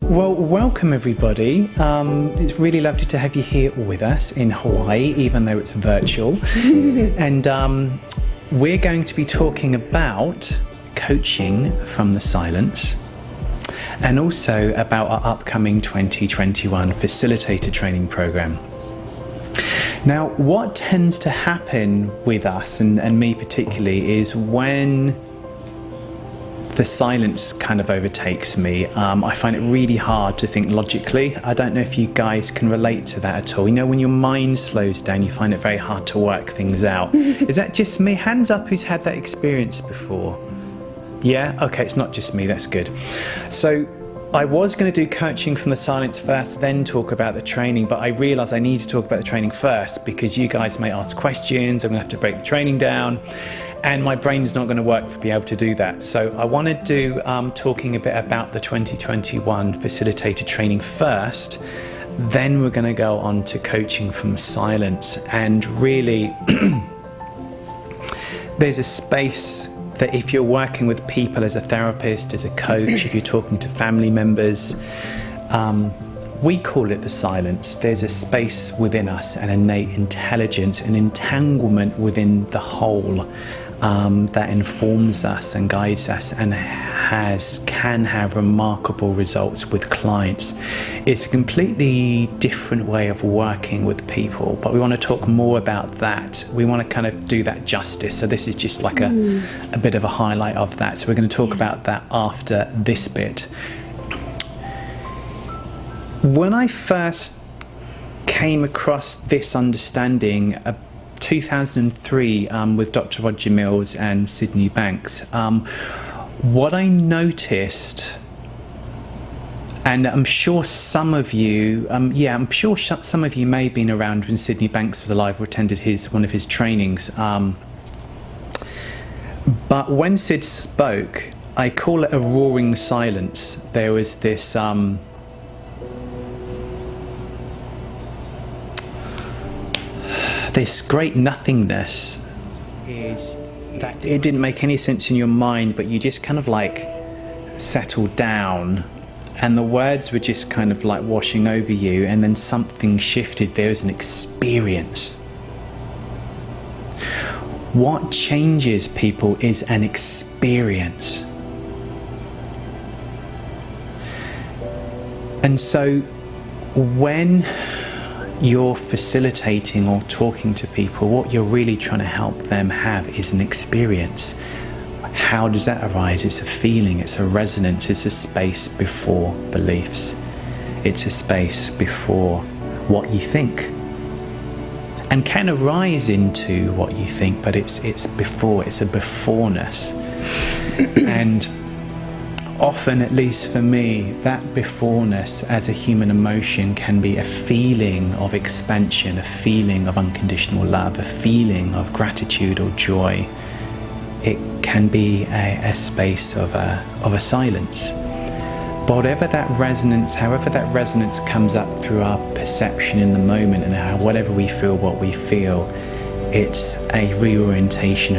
Well, welcome everybody. It's really lovely to have you here with us in Hawaii, even though it's virtual. And we're going to be talking about coaching from the silence, and also about our upcoming 2021 Facilitator training program. Now, what tends to happen with us, and me particularly, is when the silence kind of overtakes me, I find it really hard to think logically. I don't know if you guys can relate to that at all. You know, when your mind slows down, you find it very hard to work things out. Is that just me? Hands up who's had that experience before. Yeah? Okay, it's not just me, that's good. So I was going to do coaching from the silence first, then talk about the training, but I realised I need to talk about the training first because you guys may ask questions. I'm going to have to break the training down, and my brain's not going to work to be able to do that. So I want to do talking a bit about the 2021 Facilitator training first, then we're going to go on to coaching from silence. And really, there's a space that if you're working with people as a therapist, as a coach, if you're talking to family members, we call it the silence. There's a space within us, an innate intelligence, an entanglement within the whole that informs us and guides us and can have remarkable results with clients. It's a completely different way of working with people, but we want to talk more about that. We want to kind of do that justice. So this is just like a bit of a highlight of that. So we're going to talk about that after this bit. When I first came across this understanding 2003 with Dr. Roger Mills and Sydney Banks, what I noticed, and I'm sure some of you, some of you may have been around when Sydney Banks was alive or attended one of his trainings. But when Sid spoke, I call it a roaring silence. There was this this great nothingness, is that it didn't make any sense in your mind, but you just kind of like settled down and the words were just kind of like washing over you, and then something shifted. There was an experience. What changes people is an experience. And so when you're facilitating or talking to people, what you're really trying to help them have is an experience. How does that arise? It's a feeling, it's a resonance, it's a space before beliefs. It's a space before what you think. And can arise into what you think, but it's before, it's a beforeness. And often, at least for me, that beforeness as a human emotion can be a feeling of expansion, a feeling of unconditional love, a feeling of gratitude or joy. It can be a space of a silence. But whatever that resonance, however that resonance comes up through our perception in the moment, and whatever we feel, what we feel, it's a reorientation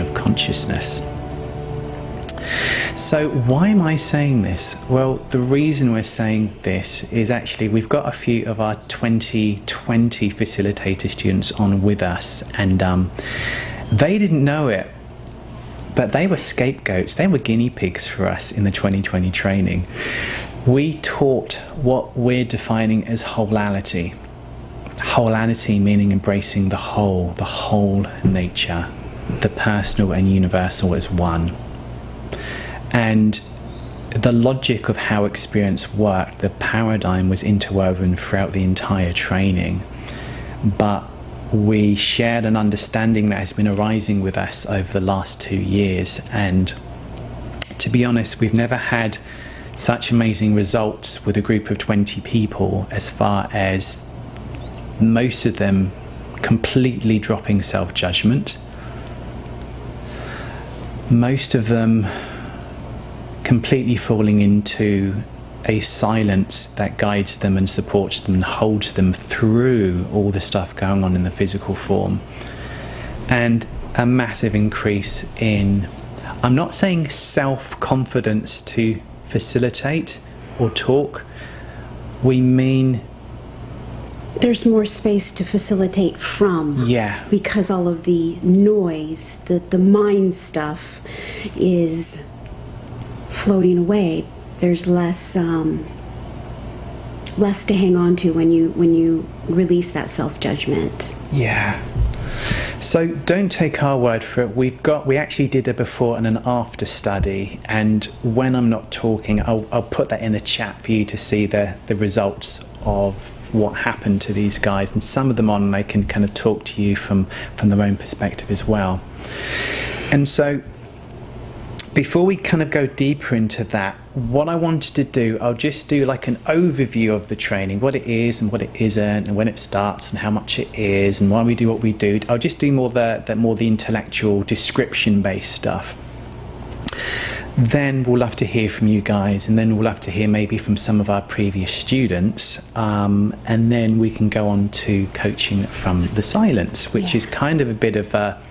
of consciousness. So why am I saying this? Well, the reason we're saying this is actually we've got a few of our 2020 facilitator students on with us, and they didn't know it, but they were scapegoats. They were guinea pigs for us in the 2020 training. We taught what we're defining as wholeality. Wholeality meaning embracing the whole nature, the personal and universal as one. And the logic of how experience worked, the paradigm was interwoven throughout the entire training. But we shared an understanding that has been arising with us over the last 2 years. And to be honest, we've never had such amazing results with a group of 20 people, as far as most of them completely dropping self-judgment. Most of them completely falling into a silence that guides them and supports them and holds them through all the stuff going on in the physical form. And a massive increase in, I'm not saying self-confidence to facilitate or talk, we mean there's more space to facilitate from. Yeah. Because all of the noise, the mind stuff is floating away. There's less to hang on to when you release that self-judgment. Yeah. So don't take our word for it. We actually did a before and an after study, and when I'm not talking, I'll put that in the chat for you to see the results of what happened to these guys, and some of them on, they can kind of talk to you from their own perspective as well. And so before we kind of go deeper into that, what I wanted to do, I'll just do like an overview of the training, what it is and what it isn't, and when it starts and how much it is and why we do what we do. I'll just do more the intellectual description-based stuff. Then we'll love to hear from you guys, and then we'll love to hear maybe from some of our previous students, and then we can go on to coaching from the silence, which is kind of a bit of a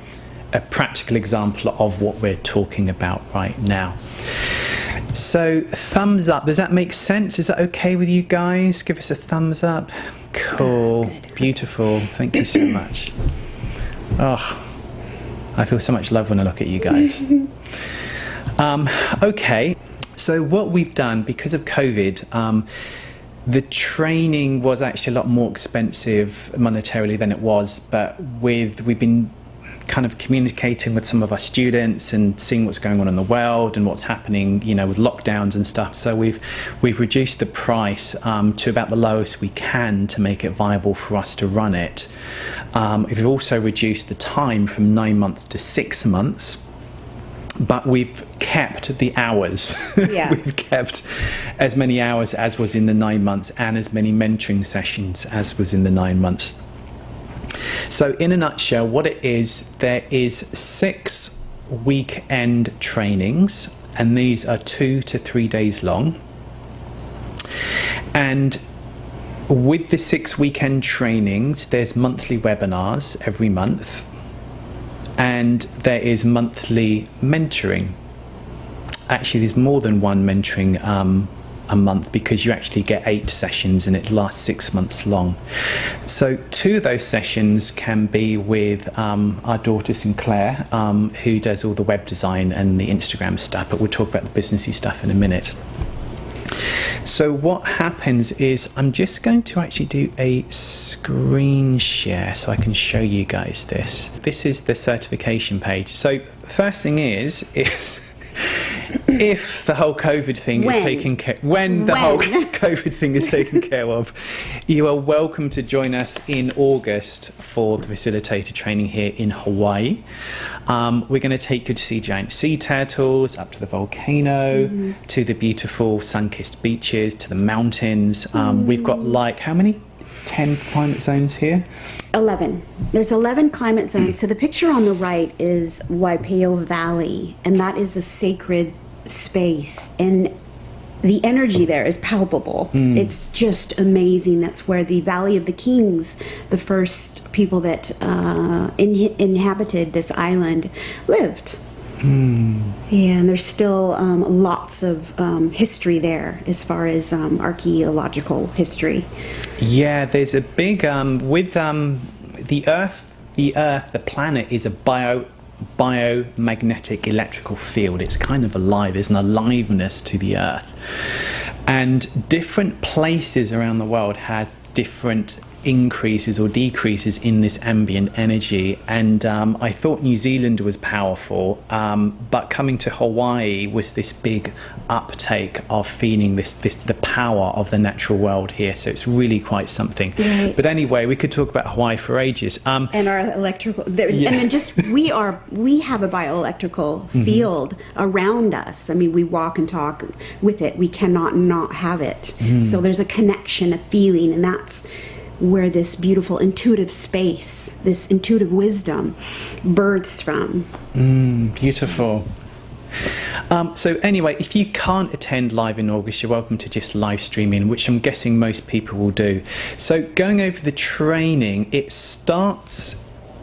practical example of what we're talking about right now. So thumbs up, does that make sense? Is that okay with you guys? Give us a thumbs up. Cool. Beautiful. Thank you so much. Oh, I feel so much love when I look at you guys. Okay, so what we've done, because of COVID, the training was actually a lot more expensive monetarily than it was, but we've been kind of communicating with some of our students and seeing what's going on in the world and what's happening, you know, with lockdowns and stuff. So we've reduced the price to about the lowest we can to make it viable for us to run it. We've also reduced the time from 9 months to 6 months. But we've kept the hours. Yeah. We've kept as many hours as was in the 9 months, and as many mentoring sessions as was in the 9 months. So in a nutshell, what it is, there is 6 weekend trainings, and these are 2 to 3 days long. And with the 6 weekend trainings, there's monthly webinars every month. And there is monthly mentoring. Actually, there's more than one mentoring a month, because you actually get 8 sessions and it lasts 6 months long. So 2 of those sessions can be with our daughter Sinclair, who does all the web design and the Instagram stuff, but we'll talk about the businessy stuff in a minute. So what happens is, I'm just going to actually do a screen share so I can show you guys this. This is the certification page. So first thing is if the whole COVID thing is taken care, when the whole COVID thing is taken care of, you are welcome to join us in August for the Facilitator training here in Hawaii. We're going to take you to see giant sea turtles, up to the volcano, to the beautiful sun-kissed beaches, to the mountains. We've got like, how many? 10 climate zones here? 11. There's 11 climate zones. So the picture on the right is Waipio Valley, and that is a sacred space, and the energy there is palpable. It's just amazing. That's where the Valley of the Kings, the first people that inhabited this island, lived. Yeah, and there's still lots of history there as far as archaeological history. Yeah, there's a big with the Earth, the planet is a biomagnetic electrical field. It's kind of alive. There's an aliveness to the Earth, and different places around the world have different increases or decreases in this ambient energy, and I thought New Zealand was powerful, but coming to Hawaii was this big uptake of feeling the power of the natural world here. So it's really quite something. Right. But anyway, we could talk about Hawaii for ages. And our electrical, and then just we have a bioelectrical field around us. I mean, we walk and talk with it. We cannot not have it. So there's a connection, a feeling, and that's where this beautiful intuitive space, this intuitive wisdom births from. Beautiful. So anyway, if you can't attend live in August, you're welcome to just live stream in, which I'm guessing most people will do. So going over the training, it starts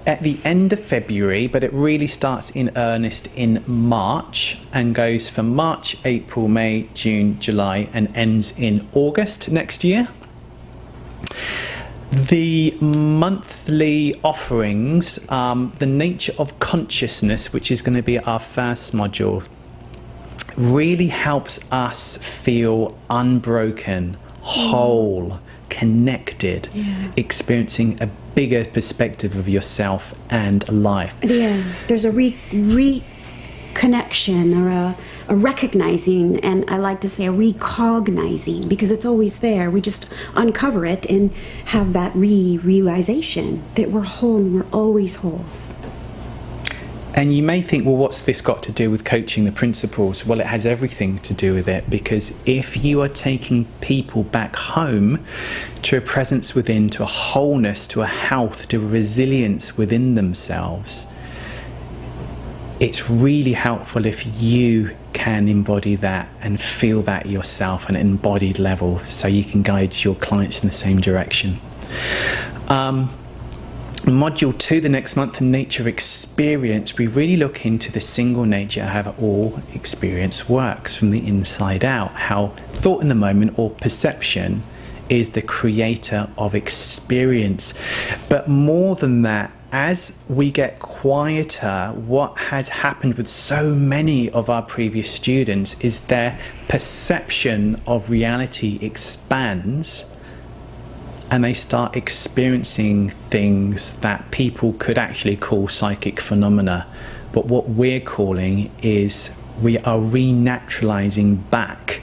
at the end of February, but it really starts in earnest in March and goes from March, April, May, June, July, and ends in August next year. The monthly offerings, the nature of consciousness, which is going to be our first module, really helps us feel unbroken, whole, connected, experiencing a bigger perspective of yourself and life. Yeah, there's a reconnection or a recognizing, and I like to say a recognizing, because it's always there. We just uncover it and have that realization that we're whole and we're always whole. And you may think, well, what's this got to do with coaching the principles? Well, it has everything to do with it, because if you are taking people back home to a presence within, to a wholeness, to a health, to a resilience within themselves, it's really helpful if you can embody that and feel that yourself on an embodied level, so you can guide your clients in the same direction. Module 2, the next month, in Nature Experience, we really look into the single nature of how all experience works from the inside out, how thought in the moment or perception is the creator of experience. But more than that, as we get quieter, what has happened with so many of our previous students is their perception of reality expands, and they start experiencing things that people could actually call psychic phenomena. But what we're calling is we are renaturalizing back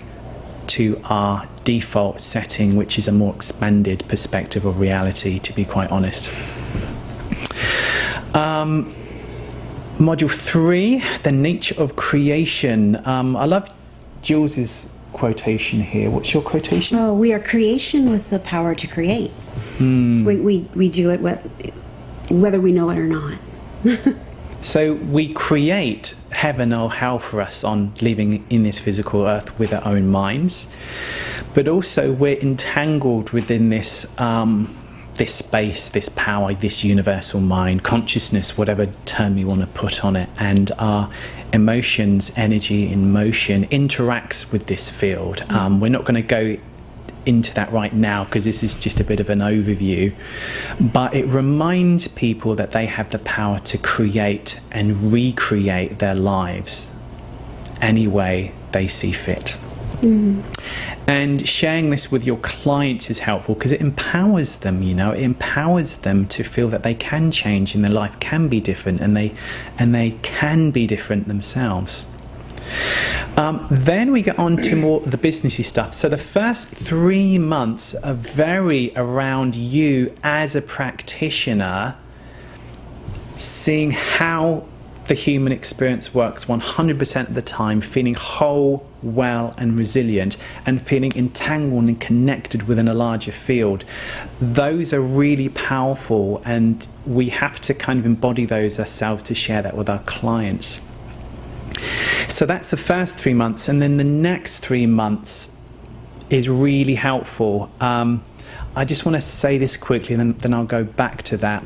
to our default setting, which is a more expanded perspective of reality, to be quite honest. Module 3, the nature of creation. I love Jules's quotation here. What's your quotation? Oh, we are creation with the power to create. We do it whether we know it or not. So we create heaven or hell for us on living in this physical earth with our own minds, but also we're entangled within this this space, this power, this universal mind, consciousness, whatever term you want to put on it, and our emotions, energy in motion interacts with this field. We're not going to go into that right now because this is just a bit of an overview, but it reminds people that they have the power to create and recreate their lives any way they see fit. And sharing this with your clients is helpful because it empowers them, it empowers them to feel that they can change and their life can be different, and they can be different themselves. Then we get on to more the businessy stuff. So the first 3 months are very around you as a practitioner, seeing how the human experience works 100% of the time, feeling whole, well and resilient, and feeling entangled and connected within a larger field. Those are really powerful, and we have to kind of embody those ourselves to share that with our clients. So that's the first 3 months, and then the next 3 months is really helpful. I just want to say this quickly, and then I'll go back to that.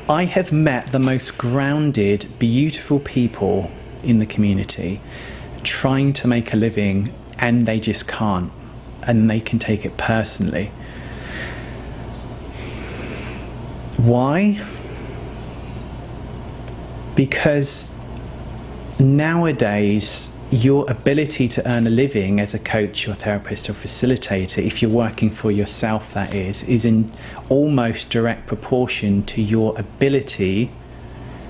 I have met the most grounded, beautiful people in the community trying to make a living, and they just can't, and they can take it personally. Why? Because nowadays your ability to earn a living as a coach or therapist or facilitator, if you're working for yourself, that is in almost direct proportion to your ability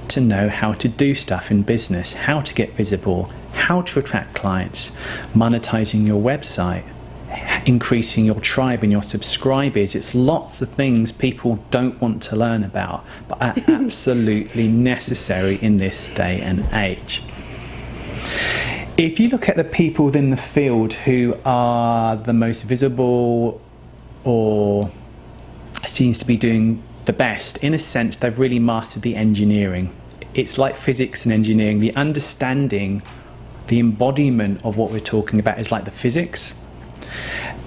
to know how to do stuff in business, how to get visible, how to attract clients, monetizing your website, increasing your tribe and your subscribers. It's lots of things people don't want to learn about, but are absolutely necessary in this day and age. If you look at the people within the field who are the most visible or seems to be doing the best, in a sense, they've really mastered the engineering. It's like physics and engineering. The understanding, the embodiment of what we're talking about is like the physics,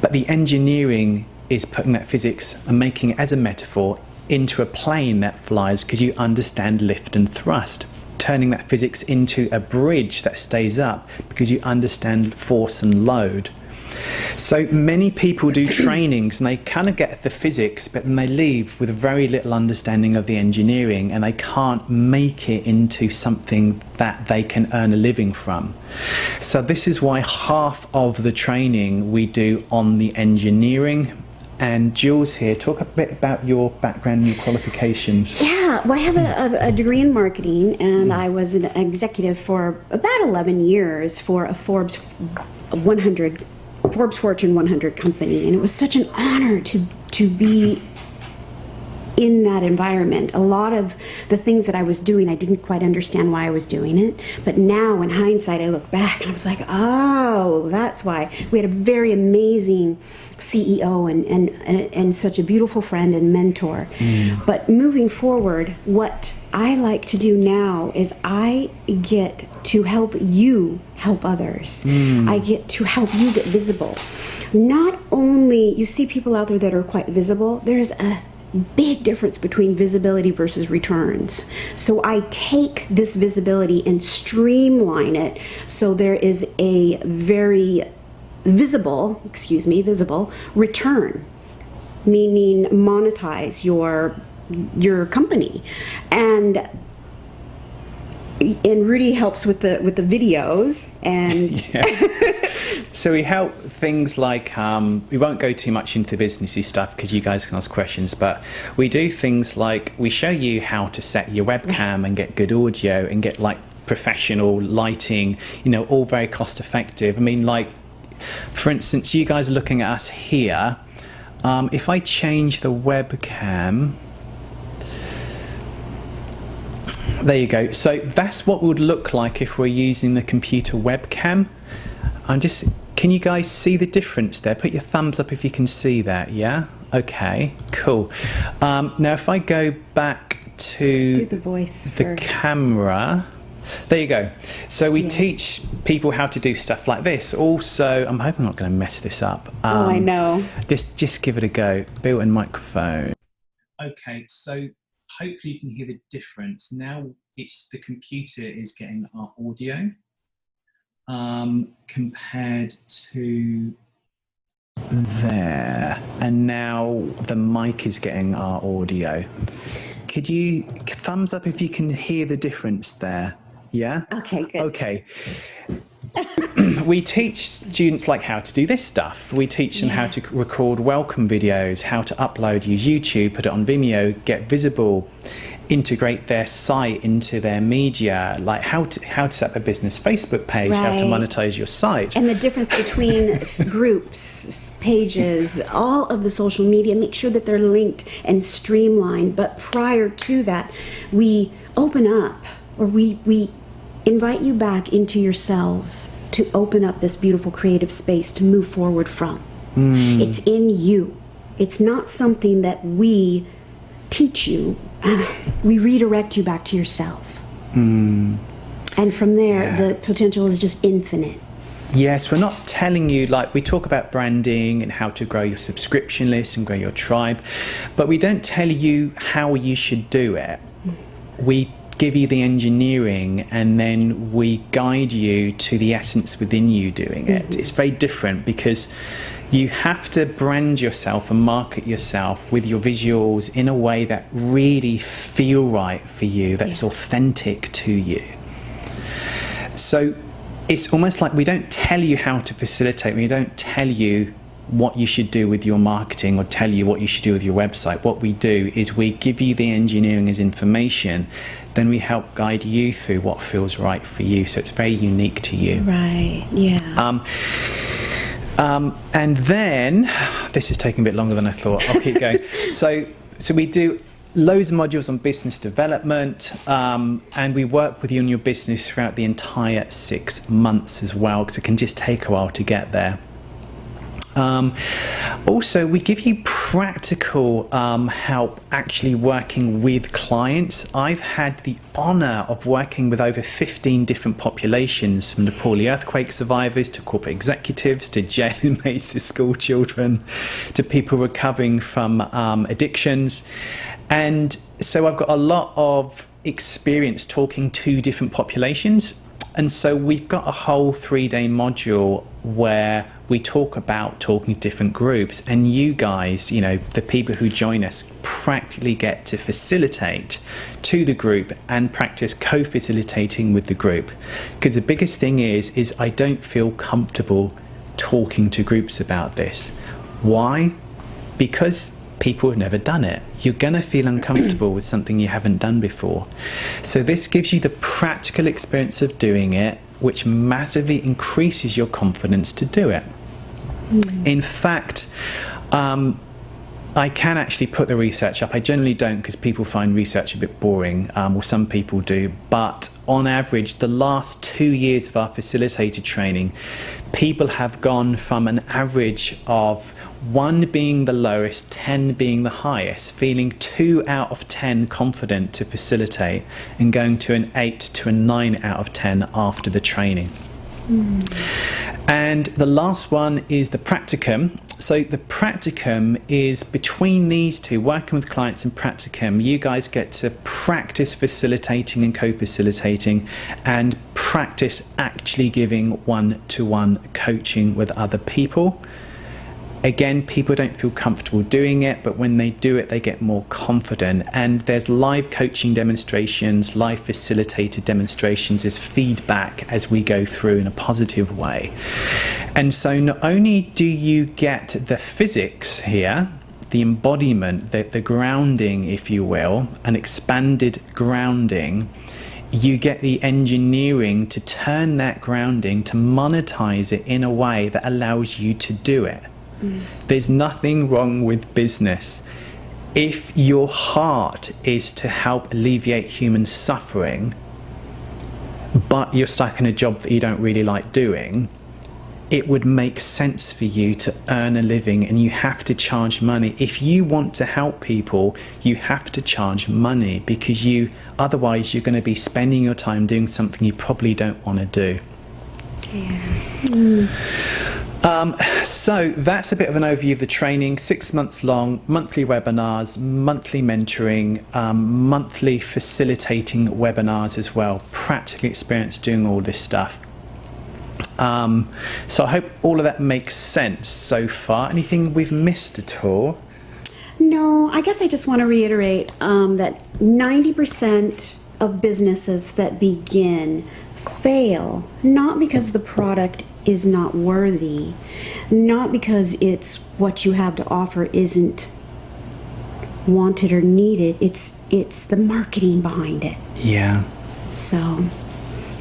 but the engineering is putting that physics and making it as a metaphor into a plane that flies because you understand lift and thrust. Turning that physics into a bridge that stays up because you understand force and load. So many people do trainings and they kind of get the physics, but then they leave with very little understanding of the engineering, and they can't make it into something that they can earn a living from. So this is why half of the training we do on the engineering. And Jules here, talk a bit about your background and your qualifications. Yeah, well, I have a degree in marketing, and I was an executive for about 11 years for a Forbes Fortune 100 company, and it was such an honor to be in that environment. A lot of the things that I was doing, I didn't quite understand why I was doing it, but now in hindsight I look back and I was like, oh, that's why. We had a very amazing CEO and such a beautiful friend and mentor. But moving forward, what I like to do now is I get to help you help others. I get to help you get visible. Not only, you see people out there that are quite visible, there's a big difference between visibility versus returns. So I take this visibility and streamline it so there is a very visible return, meaning monetize your company. And Rudy helps with the videos and So we help things like we won't go too much into the businessy stuff because you guys can ask questions, but we do things like we show you how to set your webcam and get good audio and get like professional lighting, all very cost effective. I mean, like for instance, you guys are looking at us here. If I change the webcam, there you go. So that's what it would look like if we're using the computer webcam. Can you guys see the difference there? Put your thumbs up if you can see that, yeah? Okay, cool. Now if I go back to do the voice the camera, there you go. So we teach people how to do stuff like this. Also, I'm hoping I'm not going to mess this up. I know. Just give it a go. Built-in microphone. Okay, so hopefully you can hear the difference. Now it's the computer is getting our audio compared to there. And now the mic is getting our audio. Could you thumbs up if you can hear the difference there? Yeah? Okay, good. Okay. We teach students like how to do this stuff. We teach them how to record welcome videos, how to upload, use YouTube, put it on Vimeo, get visible, integrate their site into their media, like how to set up a business Facebook page, how to monetize your site. And the difference between groups, pages, all of the social media, make sure that they're linked and streamlined. But prior to that, we open up, or we invite you back into yourselves to open up this beautiful creative space to move forward from. It's in you. It's not something that we teach you. We redirect you back to yourself. And from there, the potential is just infinite. Yes, we're not telling you, like we talk about branding and how to grow your subscription list and grow your tribe, but we don't tell you how you should do it. We give you the engineering and then we guide you to the essence within you doing it. It's very different because you have to brand yourself and market yourself with your visuals in a way that really feel right for you, that's authentic to you. So it's almost like we don't tell you how to facilitate, we don't tell you what you should do with your marketing or tell you what you should do with your website. What we do is we give you the engineering as information, then we help guide you through what feels right for you. So it's very unique to you. Right, yeah. And then, this is taking a bit longer than I thought. I'll keep going. So we do loads of modules on business development, and we work with you in your business throughout the entire 6 months as well, because it can just take a while to get there. Also, we give you practical help actually working with clients. I've had the honour of working with over 15 different populations, from Nepali earthquake survivors to corporate executives to jail inmates to school children to people recovering from addictions. And so I've got a lot of experience talking to different populations. And so we've got a whole 3-day module where we talk about talking to different groups, and you guys, you know, the people who join us, practically get to facilitate to the group and practice co-facilitating with the group. Because the biggest thing is I don't feel comfortable talking to groups about this. Why? Because people have never done it. You're going to feel uncomfortable with something you haven't done before. So this gives you the practical experience of doing it, which massively increases your confidence to do it. In fact, I can actually put the research up. I generally don't, because people find research a bit boring, or some people do. But on average, the last 2 years of our facilitator training, people have gone from an average of 1 being the lowest, 10 being the highest, feeling 2 out of 10 confident to facilitate, and going to an 8 to a 9 out of 10 after the training. And the last one is the practicum. So the practicum is between these two, working with clients and practicum. You guys get to practice facilitating and co-facilitating, and practice actually giving one-to-one coaching with other people. Again, people don't feel comfortable doing it, but when they do it, they get more confident. And there's live coaching demonstrations, live facilitated demonstrations as feedback as we go through in a positive way. And so not only do you get the physics here, the embodiment, the grounding, if you will, an expanded grounding, you get the engineering to turn that grounding, to monetize it in a way that allows you to do it. There's nothing wrong with business. If your heart is to help alleviate human suffering, but you're stuck in a job that you don't really like doing, it would make sense for you to earn a living, and you have to charge money. If you want to help people, you have to charge money, because otherwise you're going to be spending your time doing something you probably don't want to do. Yeah. So that's a bit of an overview of the training. 6 months long, monthly webinars, monthly mentoring, monthly facilitating webinars as well. Practical experience doing all this stuff. So I hope all of that makes sense so far. Anything we've missed at all? No, I guess I just want to reiterate that 90% of businesses that begin fail, not because the product is not worthy, not because it's what you have to offer isn't wanted or needed. It's the marketing behind it. Yeah. So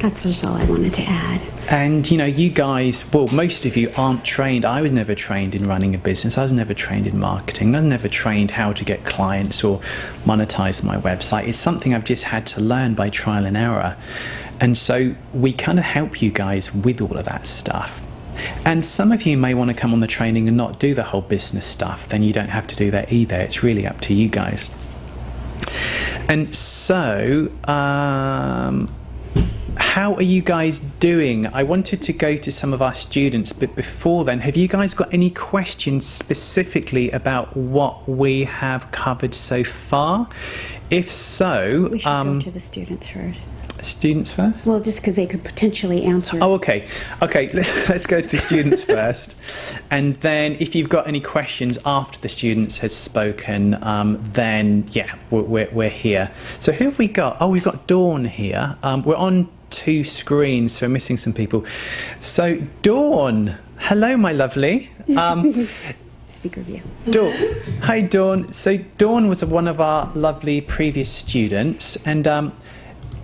that's just all I wanted to add. And you guys, well, most of you aren't trained. I was never trained in running a business. I was never trained in marketing. I was never trained how to get clients or monetize my website. It's something I've just had to learn by trial and error. And so we kind of help you guys with all of that stuff. And some of you may want to come on the training and not do the whole business stuff. Then you don't have to do that either. It's really up to you guys. And so, how are you guys doing? I wanted to go to some of our students, but before then, have you guys got any questions specifically about what we have covered so far? If so... We should go to the students first. Students first? Well, just because they could potentially answer. Oh, okay. Okay, let's go to the students first. And then if you've got any questions after the students has spoken, then, yeah, we're here. So who have we got? Oh, we've got Dawn here. We're on 2 screens, so we're missing some people. So, Dawn. Hello, my lovely. Speaker view. Dawn. Hi, Dawn. So, Dawn was one of our lovely previous students. And,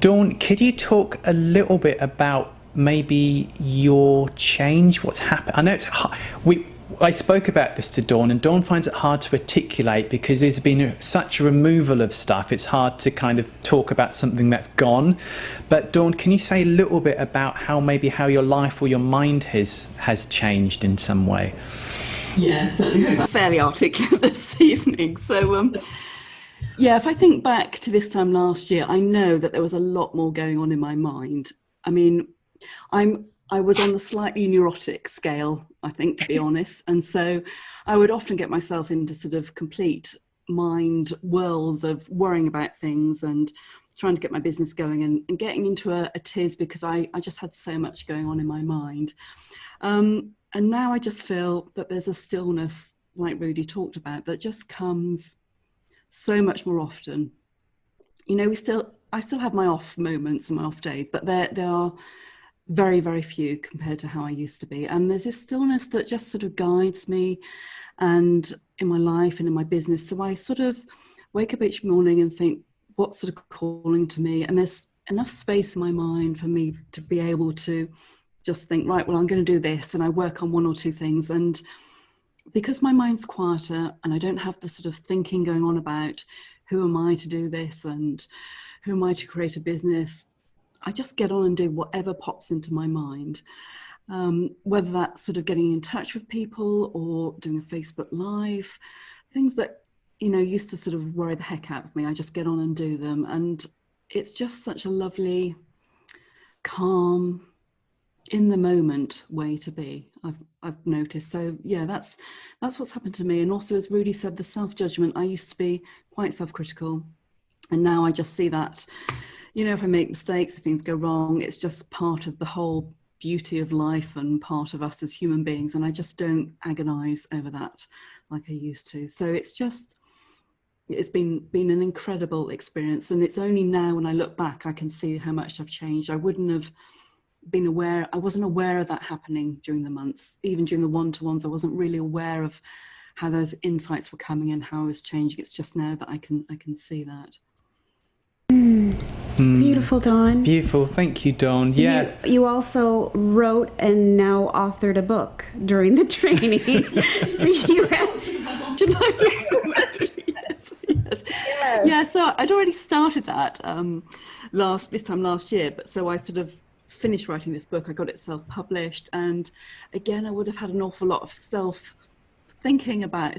Dawn, could you talk a little bit about maybe your change, what's happened? I know it's hard. I spoke about this to Dawn, and Dawn finds it hard to articulate because there's been such a removal of stuff. It's hard to kind of talk about something that's gone. But Dawn, can you say a little bit about how your life or your mind has changed in some way? Yeah, certainly. I'm fairly articulate this evening. So, yeah, if I think back to this time last year, I know that there was a lot more going on in my mind. I mean, I was on the slightly neurotic scale, I think, to be honest. And so I would often get myself into sort of complete mind whirls of worrying about things and trying to get my business going and getting into a tiz because I just had so much going on in my mind. And now I just feel that there's a stillness, like Rudy talked about, that just comes so much more often. You know, I still have my off moments and my off days, but there are very, very few compared to how I used to be. And there's this stillness that just sort of guides me and in my life and in my business. So I sort of wake up each morning and think, what's sort of calling to me? And there's enough space in my mind for me to be able to just think, right, well, I'm going to do this. And I work on one or two things. And because my mind's quieter and I don't have the sort of thinking going on about who am I to do this and who am I to create a business, I just get on and do whatever pops into my mind. Whether that's sort of getting in touch with people or doing a Facebook Live, things that, you know, used to sort of worry the heck out of me, I just get on and do them. And it's just such a lovely, calm, in the moment way to be, I've noticed. So yeah, that's what's happened to me. And also, as Rudy said, the self-judgment, I used to be quite self-critical, and now I just see that, you know, if I make mistakes, if things go wrong, it's just part of the whole beauty of life and part of us as human beings, and I just don't agonize over that like I used to. So it's been an incredible experience, and it's only now when I look back I can see how much I've changed. I wouldn't have been aware, I wasn't aware of that happening during the months, even during the one-to-ones. I wasn't really aware of how those insights were coming and how I was changing. It's just now that I can see that. Beautiful, Dawn. Beautiful. Thank you, Dawn. Yeah. You also wrote and now authored a book during the training. So you Yes. Yeah, so I'd already started that this time last year, but so I sort of finished writing this book. I got it self-published, and again I would have had an awful lot of thinking about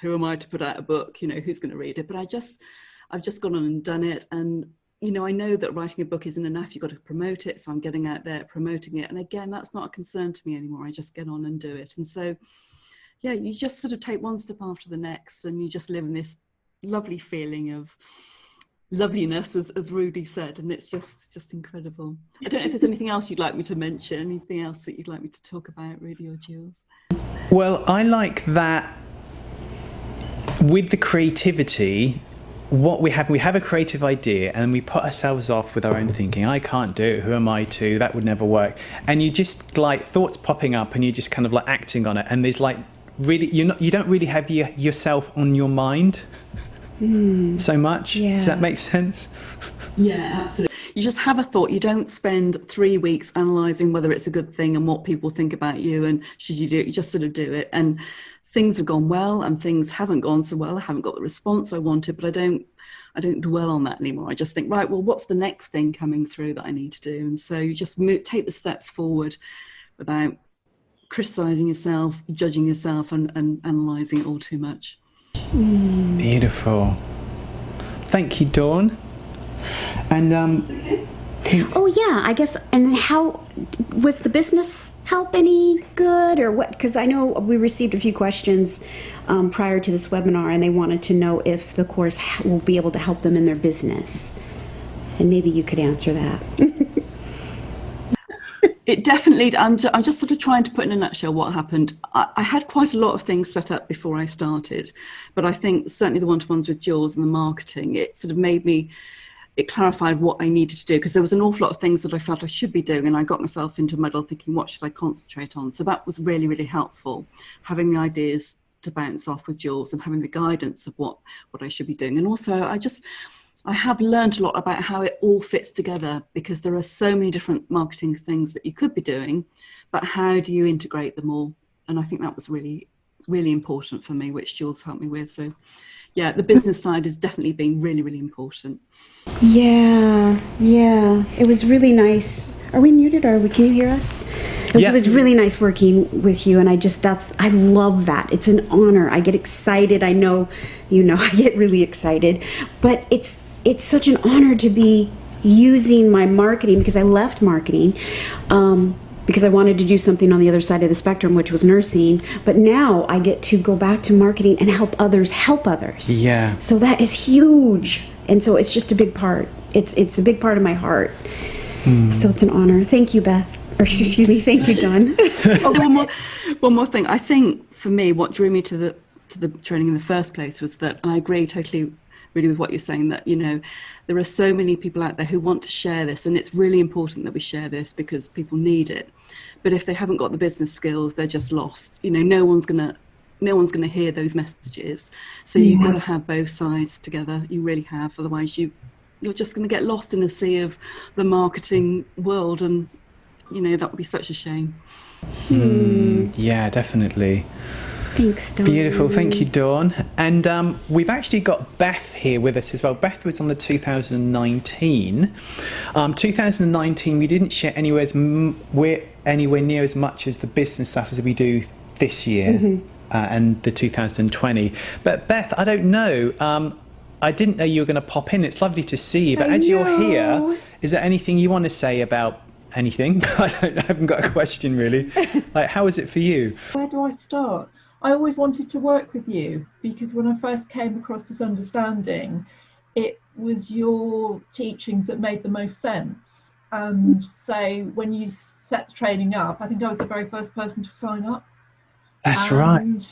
who am I to put out a book, you know, who's going to read it. But I've just gone on and done it, and you know, I know that writing a book isn't enough, you've got to promote it, so I'm getting out there promoting it. And again, that's not a concern to me anymore. I just get on and do it. And so yeah, you just sort of take one step after the next, and you just live in this lovely feeling of loveliness, as Rudy said, and it's just incredible. I don't know if there's anything else you'd like me to mention, anything else that you'd like me to talk about, Rudy or Jules? Well, I like that with the creativity, what we have a creative idea, and we put ourselves off with our own thinking. I can't do it, who am I to, that would never work. And you just like thoughts popping up and you just kind of like acting on it, and there's like really, you don't really have yourself on your mind so much. Yeah. Does that make sense? Yeah, absolutely. You just have a thought. You don't spend 3 weeks analysing whether it's a good thing and what people think about you and should you do it. You just sort of do it. And things have gone well and things haven't gone so well. I haven't got the response I wanted, but I don't dwell on that anymore. I just think, right, well, what's the next thing coming through that I need to do? And so you just take the steps forward without criticising yourself, judging yourself and analysing it all too much. Beautiful. Thank you, Dawn. And oh yeah, I guess. And how was the business help any good, or what? Because I know we received a few questions prior to this webinar, and they wanted to know if the course will be able to help them in their business, and maybe you could answer that. It definitely, I'm just sort of trying to put in a nutshell what happened. I had quite a lot of things set up before I started, but I think certainly the one-to-ones with Jules and the marketing, it sort of it clarified what I needed to do, because there was an awful lot of things that I felt I should be doing, and I got myself into a muddle thinking, what should I concentrate on? So that was really, really helpful, having the ideas to bounce off with Jules and having the guidance of what I should be doing. And also I have learned a lot about how it all fits together, because there are so many different marketing things that you could be doing, but how do you integrate them all? And I think that was really, really important for me, which Jules helped me with. So yeah, the business side has definitely been really, really important. Yeah, it was really nice. Are we muted, or can you hear us? Like, Yeah. It was really nice working with you, and I love that. It's an honor. I get excited. I know, I get really excited, but it's such an honor to be using my marketing, because I left marketing, because I wanted to do something on the other side of the spectrum, which was nursing. But now I get to go back to marketing and help others help others. Yeah. So that is huge. And so it's just a big part. It's a big part of my heart. So it's an honor. Thank you, Beth. Or excuse me, thank you, Dawn. One more thing. I think for me, what drew me to the training in the first place was that, and I agree totally really with what you're saying, that there are so many people out there who want to share this, and it's really important that we share this because people need it. But if they haven't got the business skills, they're just lost. No one's gonna hear those messages. So you've got to have both sides together. You really have. Otherwise, you're just going to get lost in the sea of the marketing world, and that would be such a shame. Yeah, definitely. Thanks, Dawn. Beautiful. Thank you, Dawn. And we've actually got Beth here with us as well. Beth was on the 2019. 2019, we didn't share anywhere near as much as the business stuff as we do this year. And the 2020. But Beth, I don't know. I didn't know you were going to pop in. It's lovely to see you. But as you're here, is there anything you want to say about anything? I haven't got a question really. Like, how is it for you? Where do I start? I always wanted to work with you, because when I first came across this understanding, it was your teachings that made the most sense. And so when you set the training up, I think I was the very first person to sign up. That's right.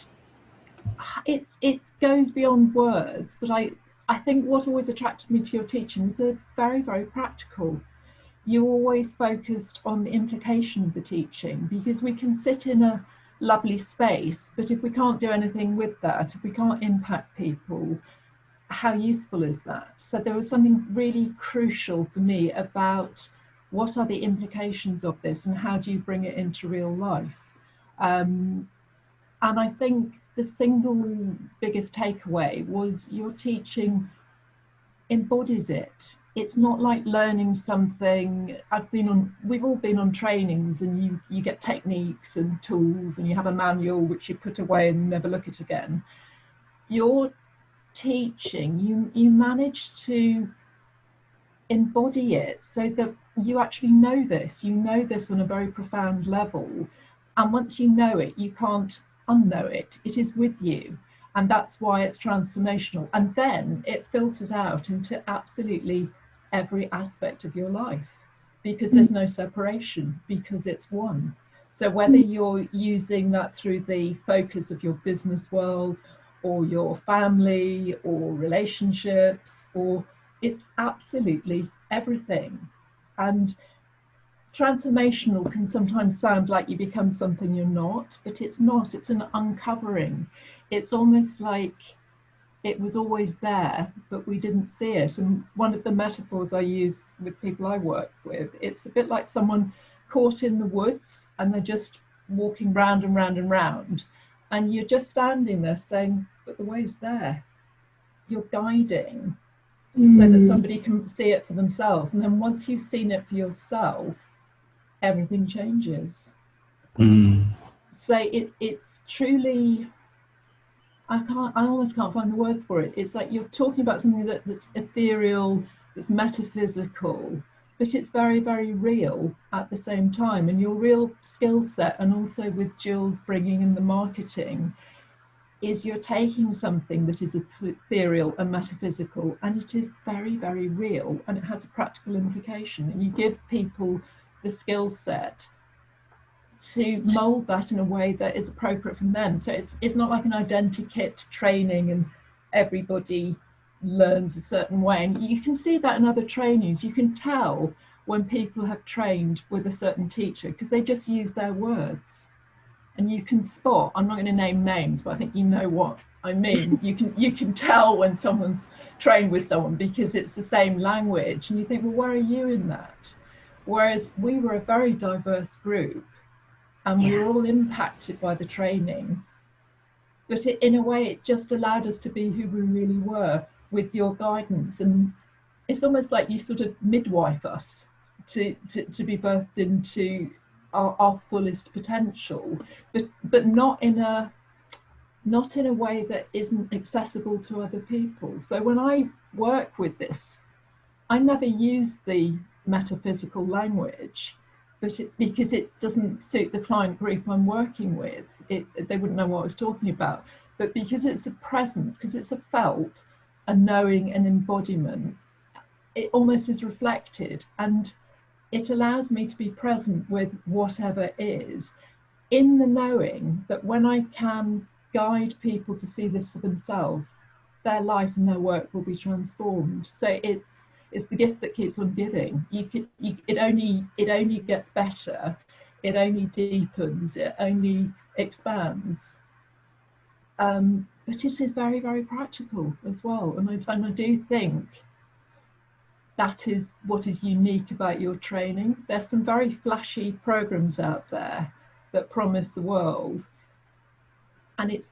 It goes beyond words, but I think what always attracted me to your teaching was they're very, very practical. You always focused on the implication of the teaching, because we can sit in a lovely space, but if we can't do anything with that, if we can't impact people, how useful is that? So there was something really crucial for me about what are the implications of this and how do you bring it into real life? And I think the single biggest takeaway was your teaching embodies it. It's not like learning something. We've all been on trainings, and you get techniques and tools, and you have a manual which you put away and never look at again. Your teaching, you manage to embody it so that you actually know this. You know this on a very profound level. And once you know it, you can't unknow it. It is with you. And that's why it's transformational. And then it filters out into absolutely every aspect of your life, because there's no separation, because it's one. So whether you're using that through the focus of your business world, or your family, or relationships, or it's absolutely everything. And transformational can sometimes sound like you become something you're not, but it's not. It's an uncovering. It's almost like it was always there, but we didn't see it. And one of the metaphors I use with people I work with, it's a bit like someone caught in the woods, and they're just walking round and round and round, and you're just standing there saying, but the way's there. You're guiding so that somebody can see it for themselves. And then once you've seen it for yourself, everything changes. So it's truly, I almost can't find the words for it. It's like you're talking about something that's ethereal, that's metaphysical, but it's very, very real at the same time. And your real skill set, and also with Jules bringing in the marketing, is you're taking something that is ethereal and metaphysical, and it is very, very real, and it has a practical implication. And you give people the skill set to mold that in a way that is appropriate for them. So it's not like an identikit training and everybody learns a certain way. And you can see that in other trainings. You can tell when people have trained with a certain teacher, because they just use their words. And you can spot, I'm not going to name names, but I think you know what I mean. You can tell when someone's trained with someone, because it's the same language. And you think, well, where are you in that? Whereas we were a very diverse group, and we were all impacted by the training. but in a way it just allowed us to be who we really were with your guidance. And it's almost like you sort of midwife us to be birthed into our fullest potential, but not in a way that isn't accessible to other people. So when I work with this, I never use the metaphysical language, because it doesn't suit the client group I'm working with. They wouldn't know what I was talking about. But because it's a presence, because it's a felt, a knowing, an embodiment, it almost is reflected, and it allows me to be present with whatever is, in the knowing that when I can guide people to see this for themselves, their life and their work will be transformed. So it's the gift that keeps on giving. It only gets better, it only deepens, it only expands. But it is very, very practical as well. And I do think that is what is unique about your training. There's some very flashy programs out there that promise the world, and it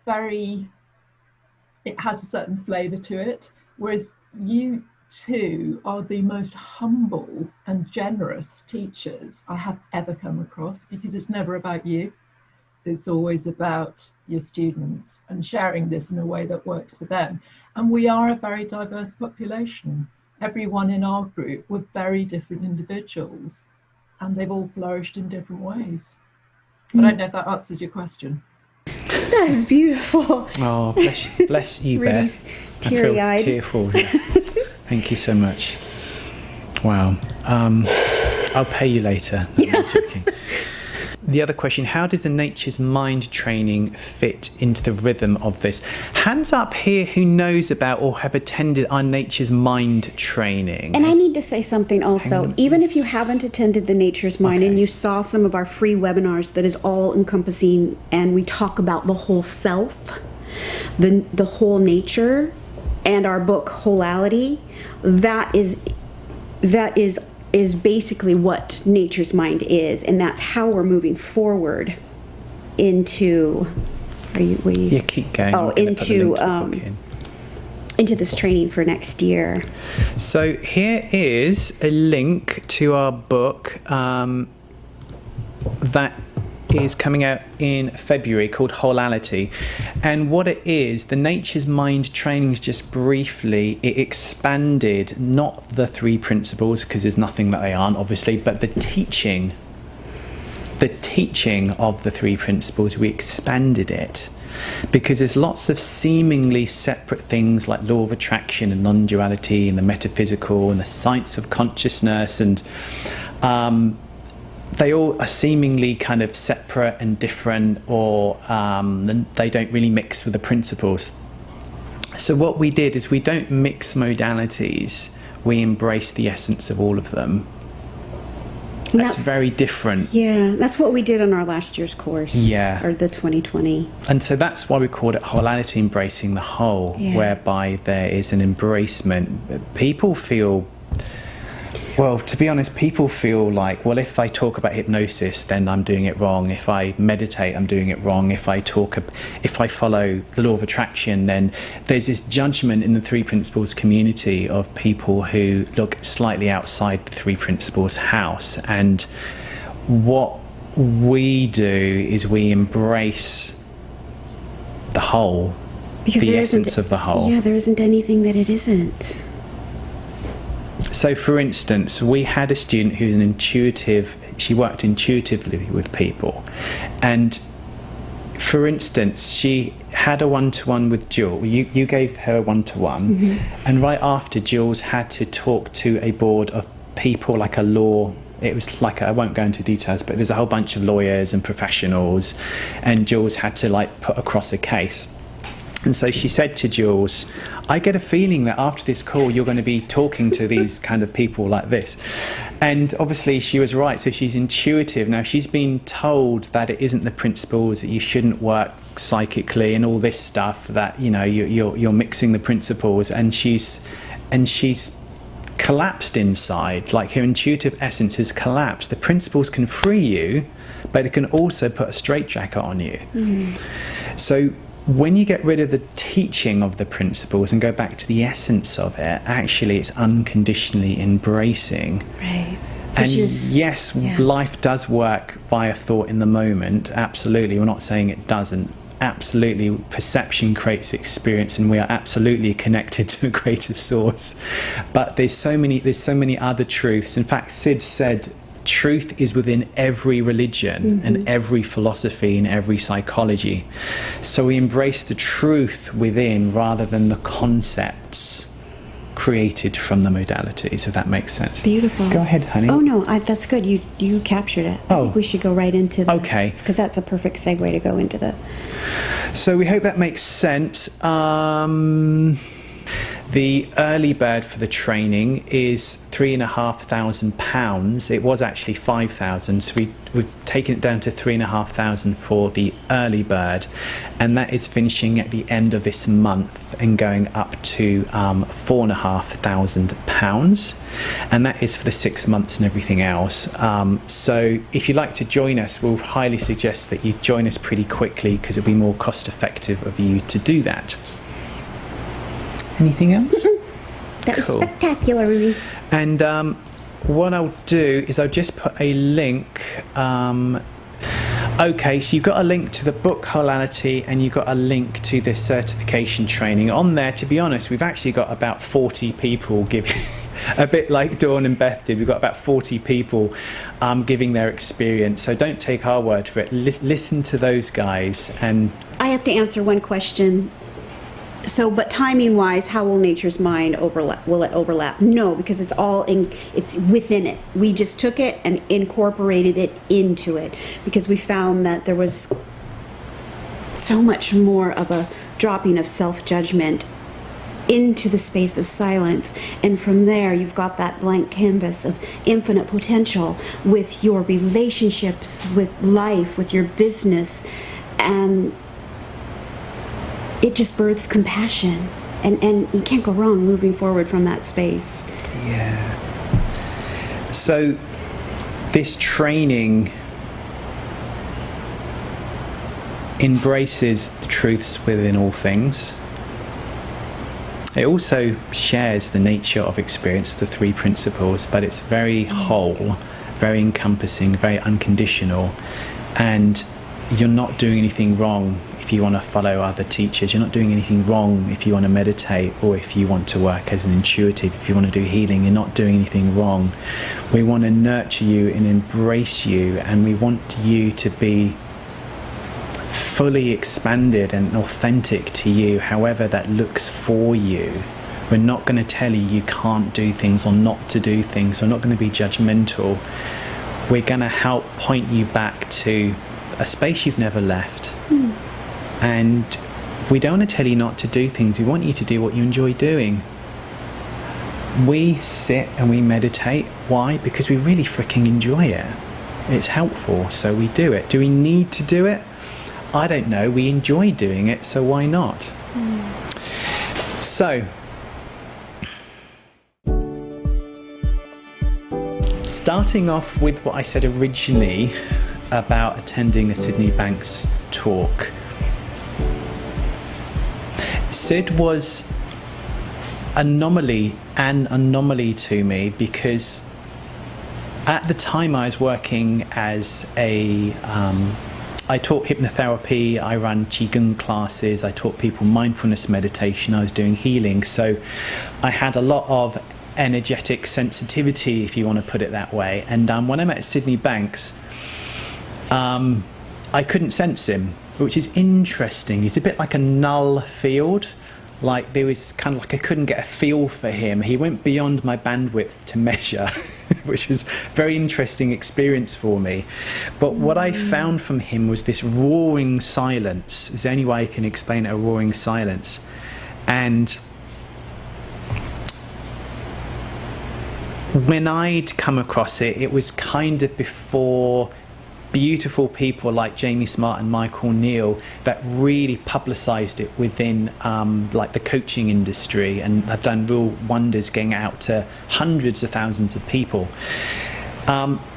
has a certain flavor to it, whereas you two are the most humble and generous teachers I have ever come across, because it's never about you. It's always about your students and sharing this in a way that works for them. And we are a very diverse population. Everyone in our group were very different individuals, and they've all flourished in different ways. I don't know if that answers your question. That is beautiful. Oh, bless you, Really Beth. teary-eyed. I feel tearful. Thank you so much. Wow. I'll pay you later. No, I'm joking. The other question, how does the Nature's Mind training fit into the rhythm of this? Hands up here who knows about or have attended our Nature's Mind training. And I need to say something also. Even if you haven't attended the Nature's Mind and you saw some of our free webinars that is all encompassing, and we talk about the whole self, the whole nature, and our book Wholeality, that is basically what Nature's Mind is, and that's how we're moving forward into. Yeah, keep going. Oh, into this training for next year. So here is a link to our book that is coming out in February, called Wholeality. And what it is, the Nature's Mind trainings, just briefly, it expanded not the 3 principles, because there's nothing that they aren't, obviously, but the teaching of the 3 principles, we expanded it, because there's lots of seemingly separate things like law of attraction and non-duality and the metaphysical and the science of consciousness, and they all are seemingly kind of separate and different, or they don't really mix with the principles. So what we did is, we don't mix modalities, we embrace the essence of all of them. That's very different. Yeah, that's what we did on our last year's course. Yeah. Or the 2020. And so that's why we called it Wholeality, embracing the whole, whereby there is an embracement. People feel... Well, to be honest, people feel like, well, if I talk about hypnosis, then I'm doing it wrong. If I meditate, I'm doing it wrong. If I follow the law of attraction, then there's this judgment in the 3 principles community of people who look slightly outside the 3 principles house. And what we do is we embrace the whole, because the essence of the whole. Yeah, there isn't anything that it isn't. So, for instance, we had a student who's an intuitive, she worked intuitively with people. And, for instance, she had a one-to-one with Jules. You gave her a one-to-one. Mm-hmm. And right after, Jules had to talk to a board of people, like a law. It was like, I won't go into details, but there's a whole bunch of lawyers and professionals. And Jules had to, put across a case. And so she said to Jules, I get a feeling that after this call you're going to be talking to these kind of people like this. And obviously she was right, so she's intuitive. Now she's been told that it isn't the principles, that you shouldn't work psychically and all this stuff, that you're mixing the principles, and she's collapsed inside, like her intuitive essence has collapsed. The principles can free you, but it can also put a straitjacket on you. So when you get rid of the teaching of the principles and go back to the essence of it, actually it's unconditionally embracing. Right. So And yes, life does work via thought in the moment. Absolutely. We're not saying it doesn't. Absolutely, perception creates experience, and we are absolutely connected to a greater source. But there's so many other truths. In fact, Sid said truth is within every religion and every philosophy and every psychology. So we embrace the truth within rather than the concepts created from the modalities, if that makes sense. Beautiful. Go ahead, honey. Oh no, that's good. You captured it. I think we should go right into the... Okay. Because that's a perfect segue to go into the... So we hope that makes sense. The early bird for the training is £3,500. It was actually 5,000, so we've taken it down to 3,500 for the early bird, and that is finishing at the end of this month and going up to £4,500, and that is for the 6 months and everything else. So if you'd like to join us, we'll highly suggest that you join us pretty quickly, because it'll be more cost effective of you to do that. Anything else? That was spectacular, Ruby. And what I'll do is I'll just put a link. Okay, so you've got a link to the book Holality, and you've got a link to the certification training. On there, to be honest, we've actually got about 40 people giving, a bit like Dawn and Beth did, we've got about 40 people giving their experience. So don't take our word for it. Listen to those guys. And I have to answer one question. So, but timing-wise, how will nature's mind overlap? Will it overlap? No, because it's all it's within it. We just took it and incorporated it into it, because we found that there was so much more of a dropping of self-judgment into the space of silence, and from there you've got that blank canvas of infinite potential with your relationships, with life, with your business, and it just births compassion, and you can't go wrong moving forward from that space. yeah. So this training embraces the truths within all things. It also shares the nature of experience, the 3 principles, but it's very whole, very encompassing, very unconditional, and you're not doing anything wrong if you want to follow other teachers. You're not doing anything wrong if you want to meditate, or if you want to work as an intuitive, if you want to do healing. You're not doing anything wrong. We want to nurture you and embrace you, and we want you to be fully expanded and authentic to you, however that looks for you. We're not going to tell you can't do things or not to do things. We're not going to be judgmental. We're going to help point you back to a space you've never left. And we don't want to tell you not to do things. We want you to do what you enjoy doing. We sit and we meditate. Why? Because we really freaking enjoy it. It's helpful, so we do it. Do we need to do it? I don't know. We enjoy doing it, so why not? So, starting off with what I said originally about attending a Sydney Banks talk. Sid was an anomaly to me, because at the time I was working as I taught hypnotherapy, I ran Qigong classes, I taught people mindfulness meditation, I was doing healing, so I had a lot of energetic sensitivity, if you want to put it that way. And when I met Sydney Banks, I couldn't sense him, which is interesting. He's a bit like a null field. Like, there was kind of like I couldn't get a feel for him. He went beyond my bandwidth to measure, which was a very interesting experience for me. But what I found from him was this roaring silence. Is the only way I can explain it, a roaring silence. And when I'd come across it, it was kind of before beautiful people like Jamie Smart and Michael Neal that really publicised it within like the coaching industry, and have done real wonders getting out to hundreds of thousands of people.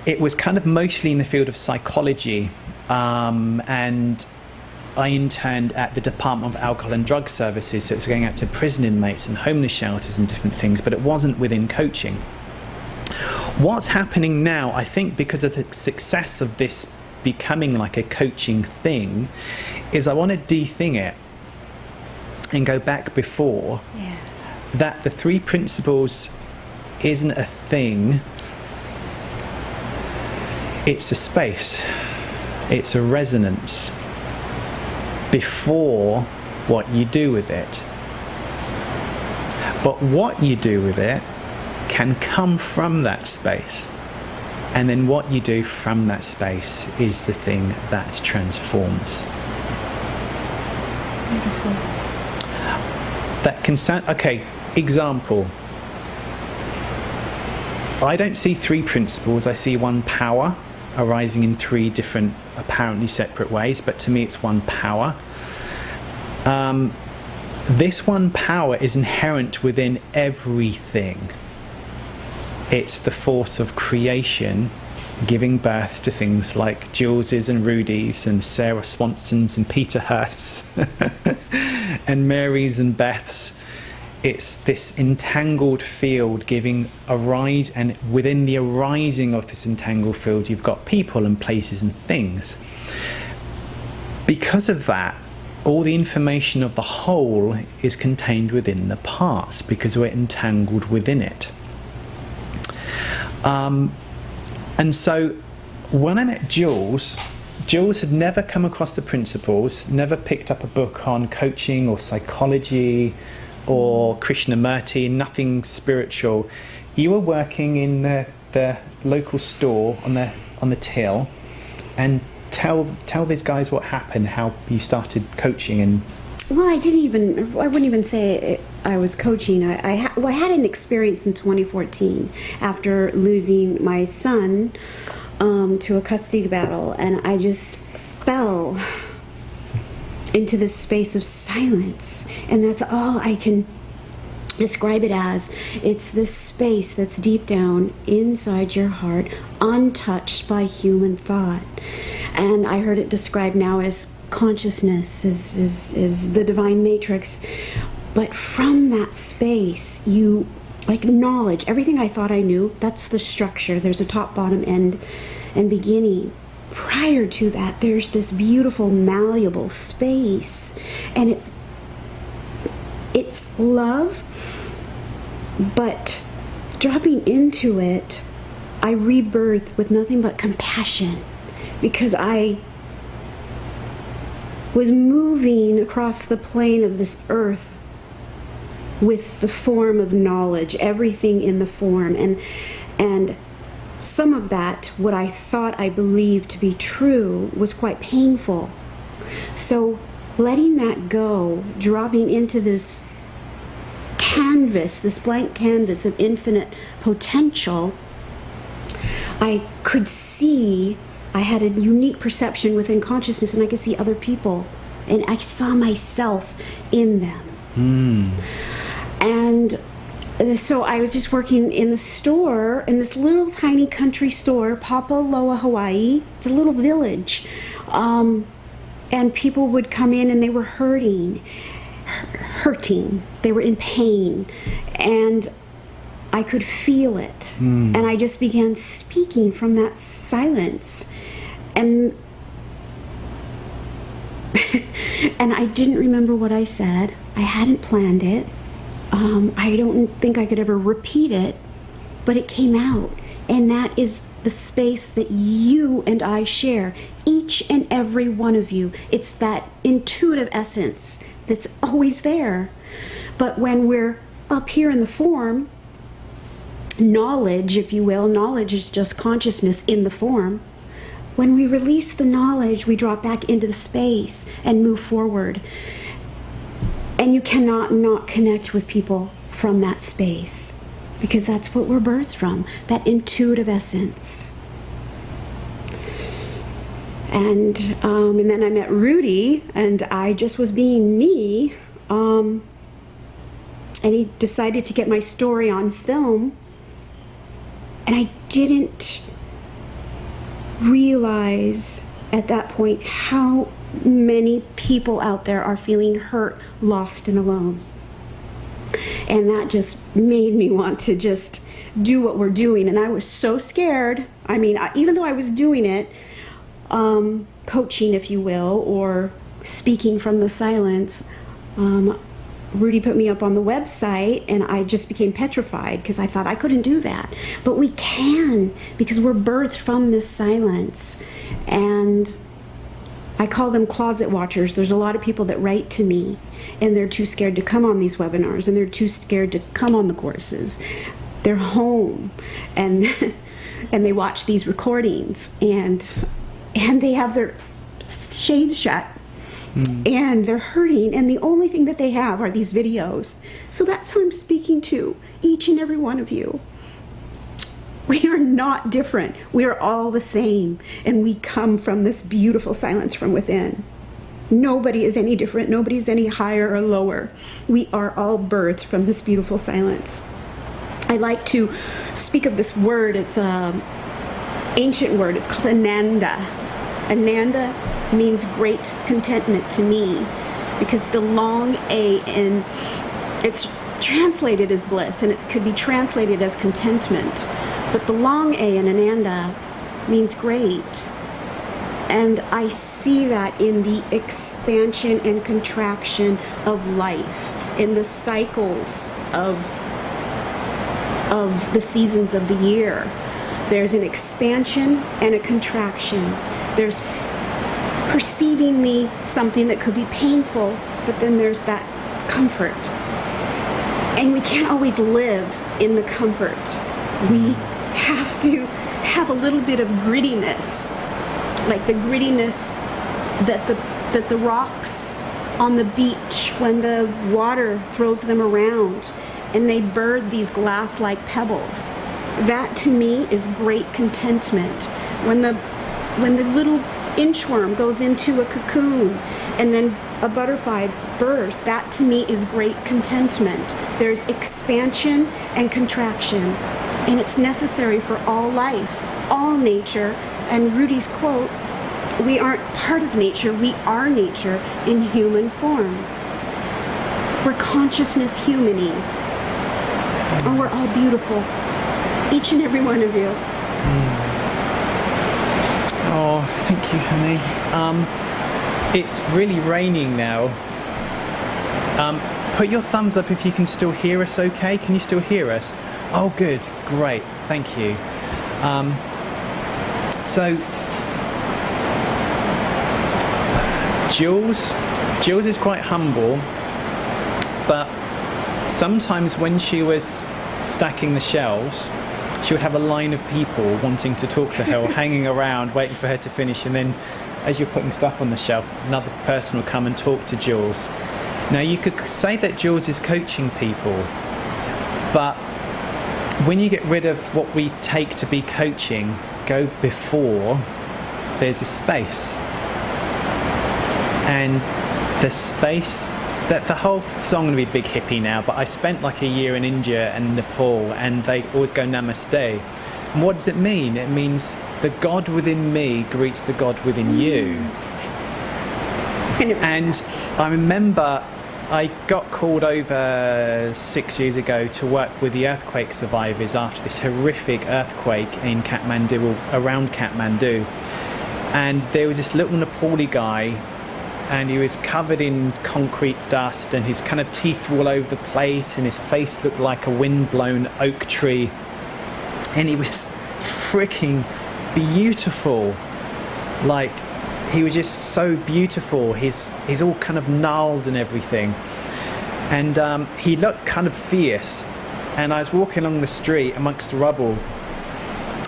It was kind of mostly in the field of psychology, and I interned at the Department of Alcohol and Drug Services, so it was going out to prison inmates and homeless shelters and different things, but it wasn't within coaching. What's happening now, I think because of the success of this becoming like a coaching thing, is I want to de-thing it and go back before, that the 3 principles isn't a thing, it's a space, it's a resonance before what you do with it. But what you do with it can come from that space, and then what you do from that space is the thing that transforms. Beautiful. That can sound, okay, example. I don't see 3 principles, I see one power arising in 3 different, apparently separate ways, but to me it's one power. This one power is inherent within everything. It's the force of creation giving birth to things like Jules's and Rudy's and Sarah Swanson's and Peter Hurst's and Mary's and Beth's. It's this entangled field giving a rise, and within the arising of this entangled field you've got people and places and things. Because of that, all the information of the whole is contained within the parts, because we're entangled within it. And so when I met Jules had never come across the principles, never picked up a book on coaching or psychology or Krishnamurti, nothing spiritual. You were working in the local store on the till, and tell these guys what happened, how you started coaching. And well, I wouldn't even say I was coaching. I had an experience in 2014 after losing my son to a custody battle, and I just fell into this space of silence, and that's all I can describe it as. It's this space that's deep down inside your heart, untouched by human thought. And I heard it described now as consciousness, is the divine matrix. But from that space, you, like knowledge, everything I thought I knew, that's the structure. There's a top, bottom, end, and beginning. Prior to that, there's this beautiful, malleable space. And it's love, but dropping into it, I rebirth with nothing but compassion, because I was moving across the plane of this earth with the form of knowledge, everything in the form, and some of that, what I thought I believed to be true, was quite painful. So letting that go, dropping into this canvas, this blank canvas of infinite potential, I could see, I had a unique perception within consciousness, and I could see other people, and I saw myself in them. And so I was just working in the store, in this little tiny country store, Papaloa, Hawaii. It's a little village. And people would come in and they were hurting. They were in pain. And I could feel it. And I just began speaking from that silence. And and I didn't remember what I said. I hadn't planned it. I don't think I could ever repeat it, but it came out. And that is the space that you and I share, each and every one of you. It's that intuitive essence that's always there. But when we're up here in the form, knowledge, if you will, knowledge is just consciousness in the form. When we release the knowledge, we drop back into the space and move forward. And you cannot not connect with people from that space, because that's what we're birthed from, that intuitive essence. And then I met Rudy, and I just was being me. And he decided to get my story on film, and I didn't realize at that point how many people out there are feeling hurt, lost, and alone. And that just made me want to just do what we're doing. And I was so scared. I mean, even though I was doing it, coaching, if you will, or speaking from the silence, Rudy put me up on the website, and I just became petrified because I thought I couldn't do that. But we can, because we're birthed from this silence. And I call them closet watchers. There's a lot of people that write to me, and they're too scared to come on these webinars, and they're too scared to come on the courses. They're home, and and they watch these recordings, and they have their shades shut, and they're hurting, and the only thing that they have are these videos. So that's who I'm speaking to, each and every one of you. We are not different. We are all the same, and we come from this beautiful silence from within. Nobody is any different. Nobody is any higher or lower. We are all birthed from this beautiful silence. I like to speak of this word. It's an ancient word. It's called Ananda. Ananda means great contentment to me, because the long A, and it's translated as bliss, and it could be translated as contentment. But the long A in Ananda means great. And I see that in the expansion and contraction of life, in the cycles of the seasons of the year. There's an expansion and a contraction. There's perceiving something that could be painful, but then there's that comfort. And we can't always live in the comfort. We have to have a little bit of grittiness, like the grittiness that the rocks on the beach when the water throws them around and they bird these glass-like pebbles. That to me is great contentment. When the little inchworm goes into a cocoon and then a butterfly bursts, that to me is great contentment. There's expansion and contraction, and it's necessary for all life, all nature. And Rudy's quote, we aren't part of nature, we are nature in human form. We're consciousness humaning, and we're all beautiful, each and every one of you. Oh, thank you, honey. It's really raining now. Put your thumbs up if you can still hear us okay. Can you still hear us? Oh, good. Great. Thank you. So, Jules is quite humble, but sometimes when she was stacking the shelves, she would have a line of people wanting to talk to her, hanging around, waiting for her to finish, and then as you're putting stuff on the shelf, another person will come and talk to Jules. Now, you could say that Jules is coaching people, but when you get rid of what we take to be coaching, go before, there's a space. And the space, that the whole song going to be big hippie now, but I spent like a year in India and Nepal, and they always go namaste. And what does it mean? It means the God within me greets the God within you. And I remember I got called over 6 years ago to work with the earthquake survivors after this horrific earthquake in Kathmandu, around Kathmandu. And there was this little Nepali guy, and he was covered in concrete dust, and his kind of teeth were all over the place, and his face looked like a wind-blown oak tree. And he was freaking beautiful. Like, he was just so beautiful. He's all kind of gnarled and everything. And he looked kind of fierce. And I was walking along the street amongst the rubble,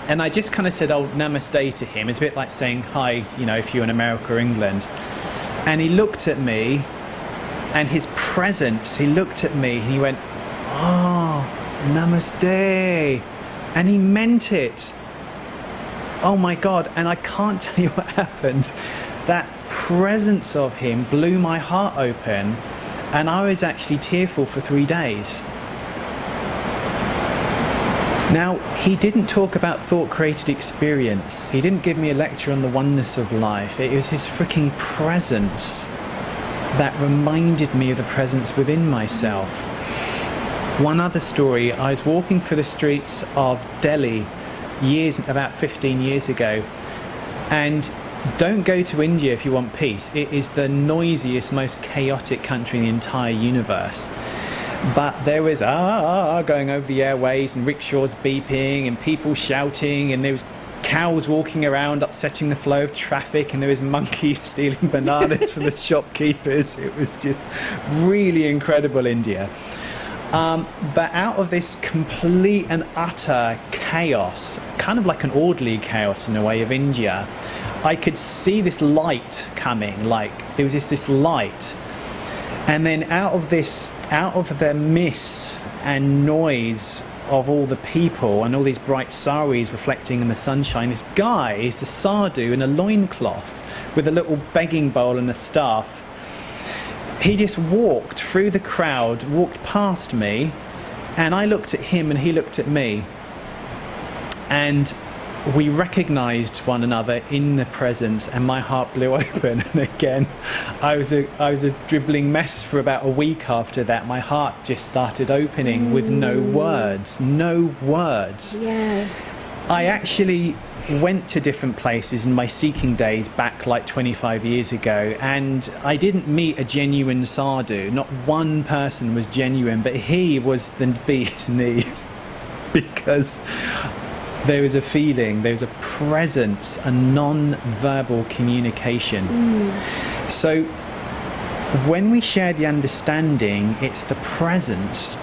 and I just kind of said, oh, namaste to him. It's a bit like saying hi, you know, if you're in America or England. And he looked at me, and his presence, he looked at me, and he went, oh, namaste. And he meant it. Oh my God, and I can't tell you what happened. That presence of him blew my heart open, and I was actually tearful for 3 days. Now, he didn't talk about thought-created experience. He didn't give me a lecture on the oneness of life. It was his freaking presence that reminded me of the presence within myself. One other story, I was walking through the streets of Delhi about 15 years ago, and don't go to India if you want peace. It is the noisiest, most chaotic country in the entire universe. But there was going over the airways and rickshaws beeping and people shouting, and there was cows walking around upsetting the flow of traffic, and there was monkeys stealing bananas from the shopkeepers. It was just really incredible India. But out of this complete and utter chaos, kind of like an orderly chaos in a way of India, I could see this light coming, like there was this light. And then out of the mist and noise of all the people and all these bright saris reflecting in the sunshine, this guy is a sadhu in a loincloth with a little begging bowl and a staff. He just walked through the crowd, walked past me, and I looked at him and he looked at me. And we recognized one another in the presence, and my heart blew open. And again, I was a dribbling mess for about a week after that. My heart just started opening with no words. Yeah. I actually went to different places in my seeking days back like 25 years ago, and I didn't meet a genuine sadhu. Not one person was genuine, but he was the bee's knees, because there was a feeling, there was a presence, a non-verbal communication. So when we share the understanding, it's the presence.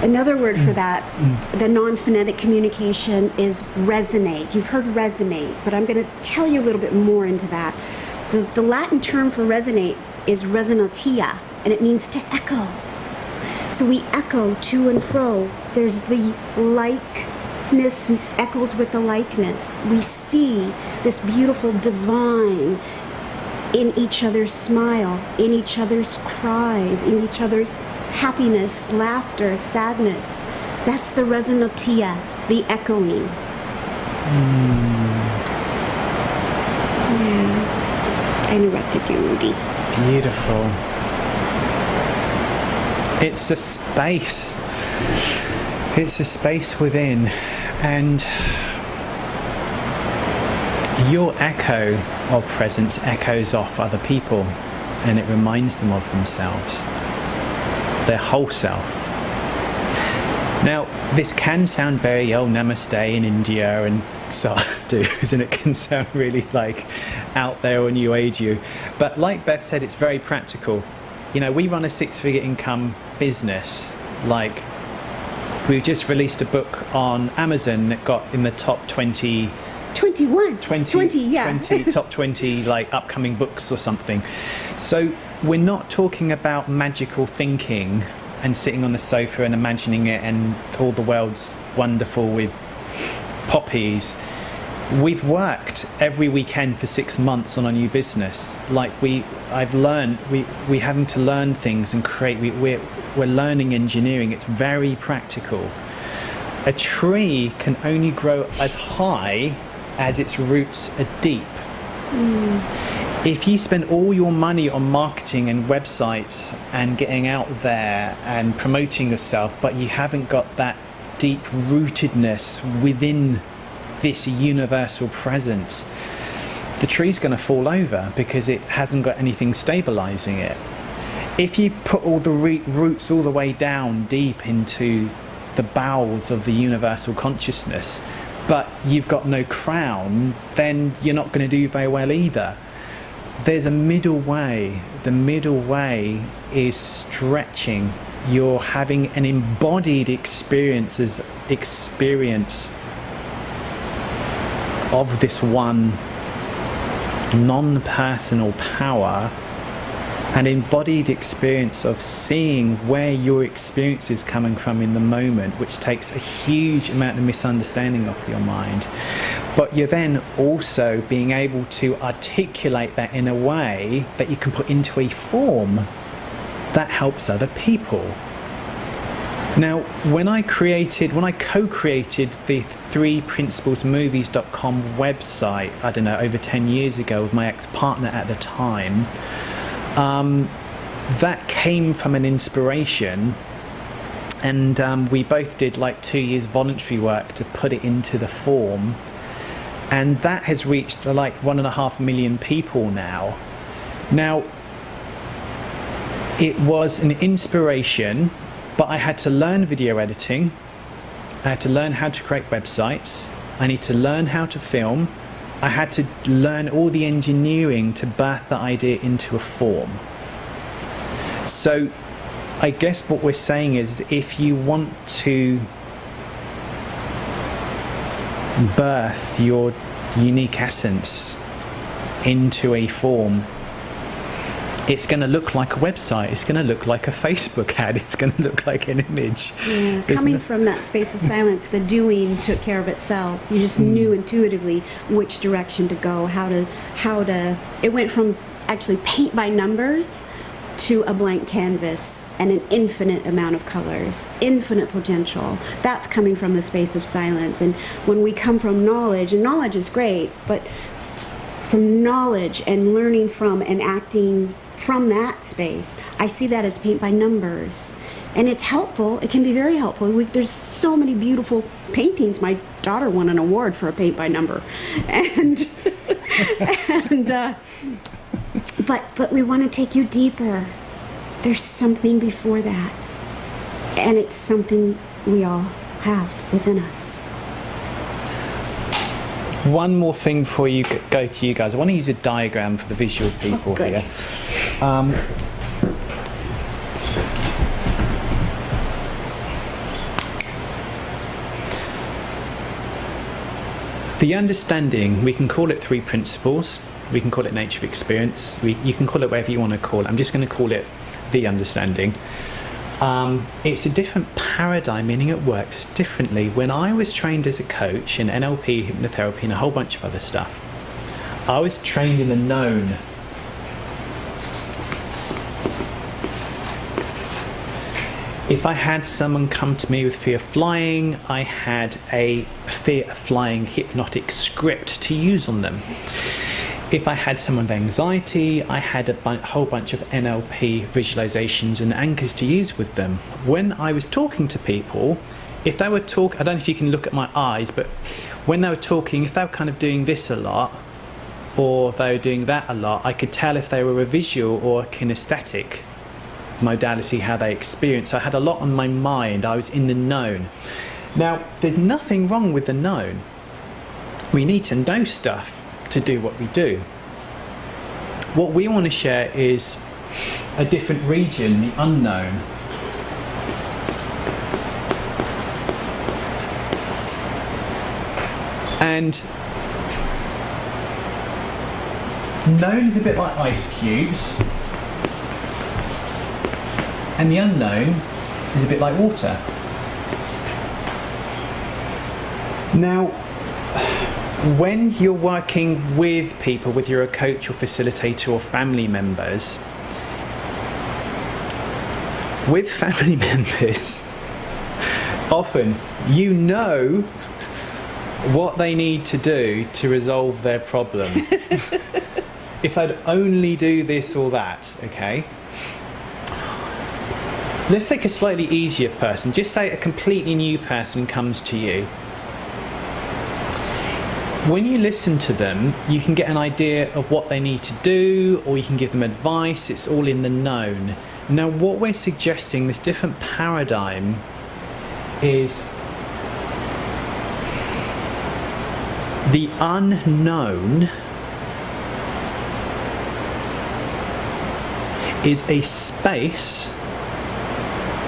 Another word for that, the non-phonetic communication, is resonate. You've heard resonate, but I'm going to tell you a little bit more into that. The Latin term for resonate is resonatia, and it means to echo. So we echo to and fro. There's the likeness echoes with the likeness. We see this beautiful divine in each other's smile, in each other's cries, in each other's happiness, laughter, sadness. That's the resonatia, the echoing. Yeah. I interrupted you, Rudy. Beautiful. It's a space. It's a space within, and your echo of presence echoes off other people, and it reminds them of themselves, their whole self. Now, this can sound very, namaste in India and sadhus, and it can sound really like out there or new agey. But like Beth said, it's very practical. You know, we run a 6-figure income business. Like, we've just released a book on Amazon that got in the top 20 top 20 like upcoming books or something. So we're not talking about magical thinking and sitting on the sofa and imagining it and all the world's wonderful with poppies. We've worked every weekend for 6 months on a new business. Like I've learned, we're having to learn things and create. We're learning engineering. It's very practical. A tree can only grow as high as its roots are deep. If you spend all your money on marketing and websites and getting out there and promoting yourself, but you haven't got that deep rootedness within this universal presence, the tree's going to fall over because it hasn't got anything stabilizing it. If you put all the roots all the way down deep into the bowels of the universal consciousness, but you've got no crown, then you're not going to do very well either. There's a middle way. The middle way is stretching. You're having an embodied experience of this one non-personal power, an embodied experience of seeing where your experience is coming from in the moment, which takes a huge amount of misunderstanding off your mind. But you're then also being able to articulate that in a way that you can put into a form that helps other people. Now, when I co-created the 3principlesmovies.com website, I don't know, over 10 years ago with my ex-partner at the time, that came from an inspiration, and we both did like 2 years voluntary work to put it into the form, and that has reached like 1.5 million people now. Now, it was an inspiration, but I had to learn video editing, I had to learn how to create websites, I need to learn how to film, I had to learn all the engineering to birth the idea into a form. So I guess what we're saying is, if you want to birth your unique essence into a form, it's going to look like a website, it's going to look like a Facebook ad, it's going to look like an image. Yeah, coming from that space of silence, the doing took care of itself. You just knew intuitively which direction to go, how to. It went from actually paint by numbers to a blank canvas and an infinite amount of colors, infinite potential. That's coming from the space of silence. And when we come from knowledge, and knowledge is great, but from knowledge and learning from and acting from that space, I see that as paint by numbers. And it's helpful. It can be very helpful. There's so many beautiful paintings. My daughter won an award for a paint by number. But we want to take you deeper. There's something before that. And it's something we all have within us. One more thing before you go to you guys. I want to use a diagram for the visual people good. here. The understanding, we can call it 3 principles, we can call it nature of experience, you can call it whatever you want to call it. I'm just going to call it the understanding. It's a different paradigm, meaning it works differently. When I was trained as a coach in NLP, hypnotherapy, and a whole bunch of other stuff, I was trained in the known. If I had someone come to me with fear of flying, I had a fear of flying hypnotic script to use on them. If I had someone with anxiety, I had a whole bunch of NLP visualizations and anchors to use with them. When I was talking to people, if they were talking, I don't know if you can look at my eyes, but when they were talking, if they were kind of doing this a lot, or they were doing that a lot, I could tell if they were a visual or a kinesthetic modality, how they experience. So I had a lot on my mind. I was in the known. Now, there's nothing wrong with the known. We need to know stuff to do what we do. What we want to share is a different region, the unknown. And known is a bit like ice cubes, and the unknown is a bit like water. Now, when you're working with people, whether you're a coach or facilitator or family members, with family members, often you know what they need to do to resolve their problem. If I'd only do this or that, okay? Let's take a slightly easier person. Just say a completely new person comes to you. When you listen to them, you can get an idea of what they need to do, or you can give them advice. It's all in the known. Now, what we're suggesting, this different paradigm, is the unknown is a space,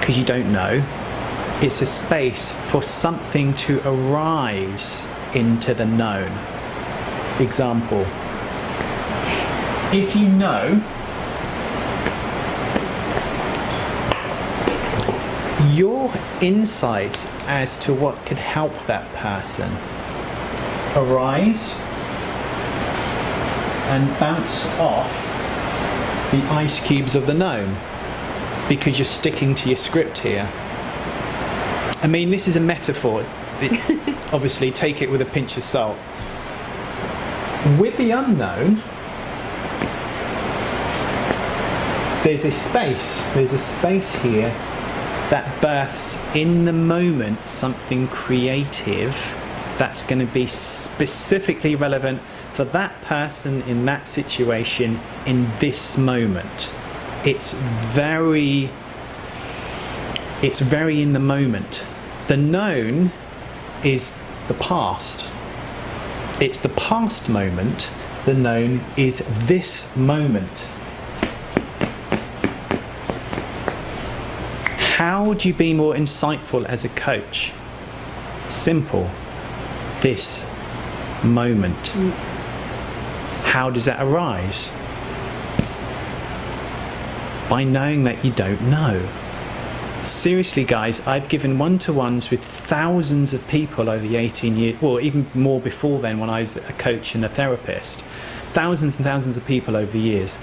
because you don't know, it's a space for something to arise into the known. Example, if you know your insights as to what could help that person arise and bounce off the ice cubes of the known, because you're sticking to your script here. I mean, this is a metaphor. Obviously, take it with a pinch of salt. With the unknown, there's a space here that births in the moment something creative that's going to be specifically relevant for that person in that situation in this moment. It's very in the moment. The known is the past. It's the past moment. The known is this moment. How would you be more insightful as a coach? Simple. This moment. How does that arise? By knowing that you don't know. Seriously, guys, I've given one-to-ones with thousands of people over the 18 years, or even more before then when I was a coach and a therapist. Thousands and thousands of people over the years.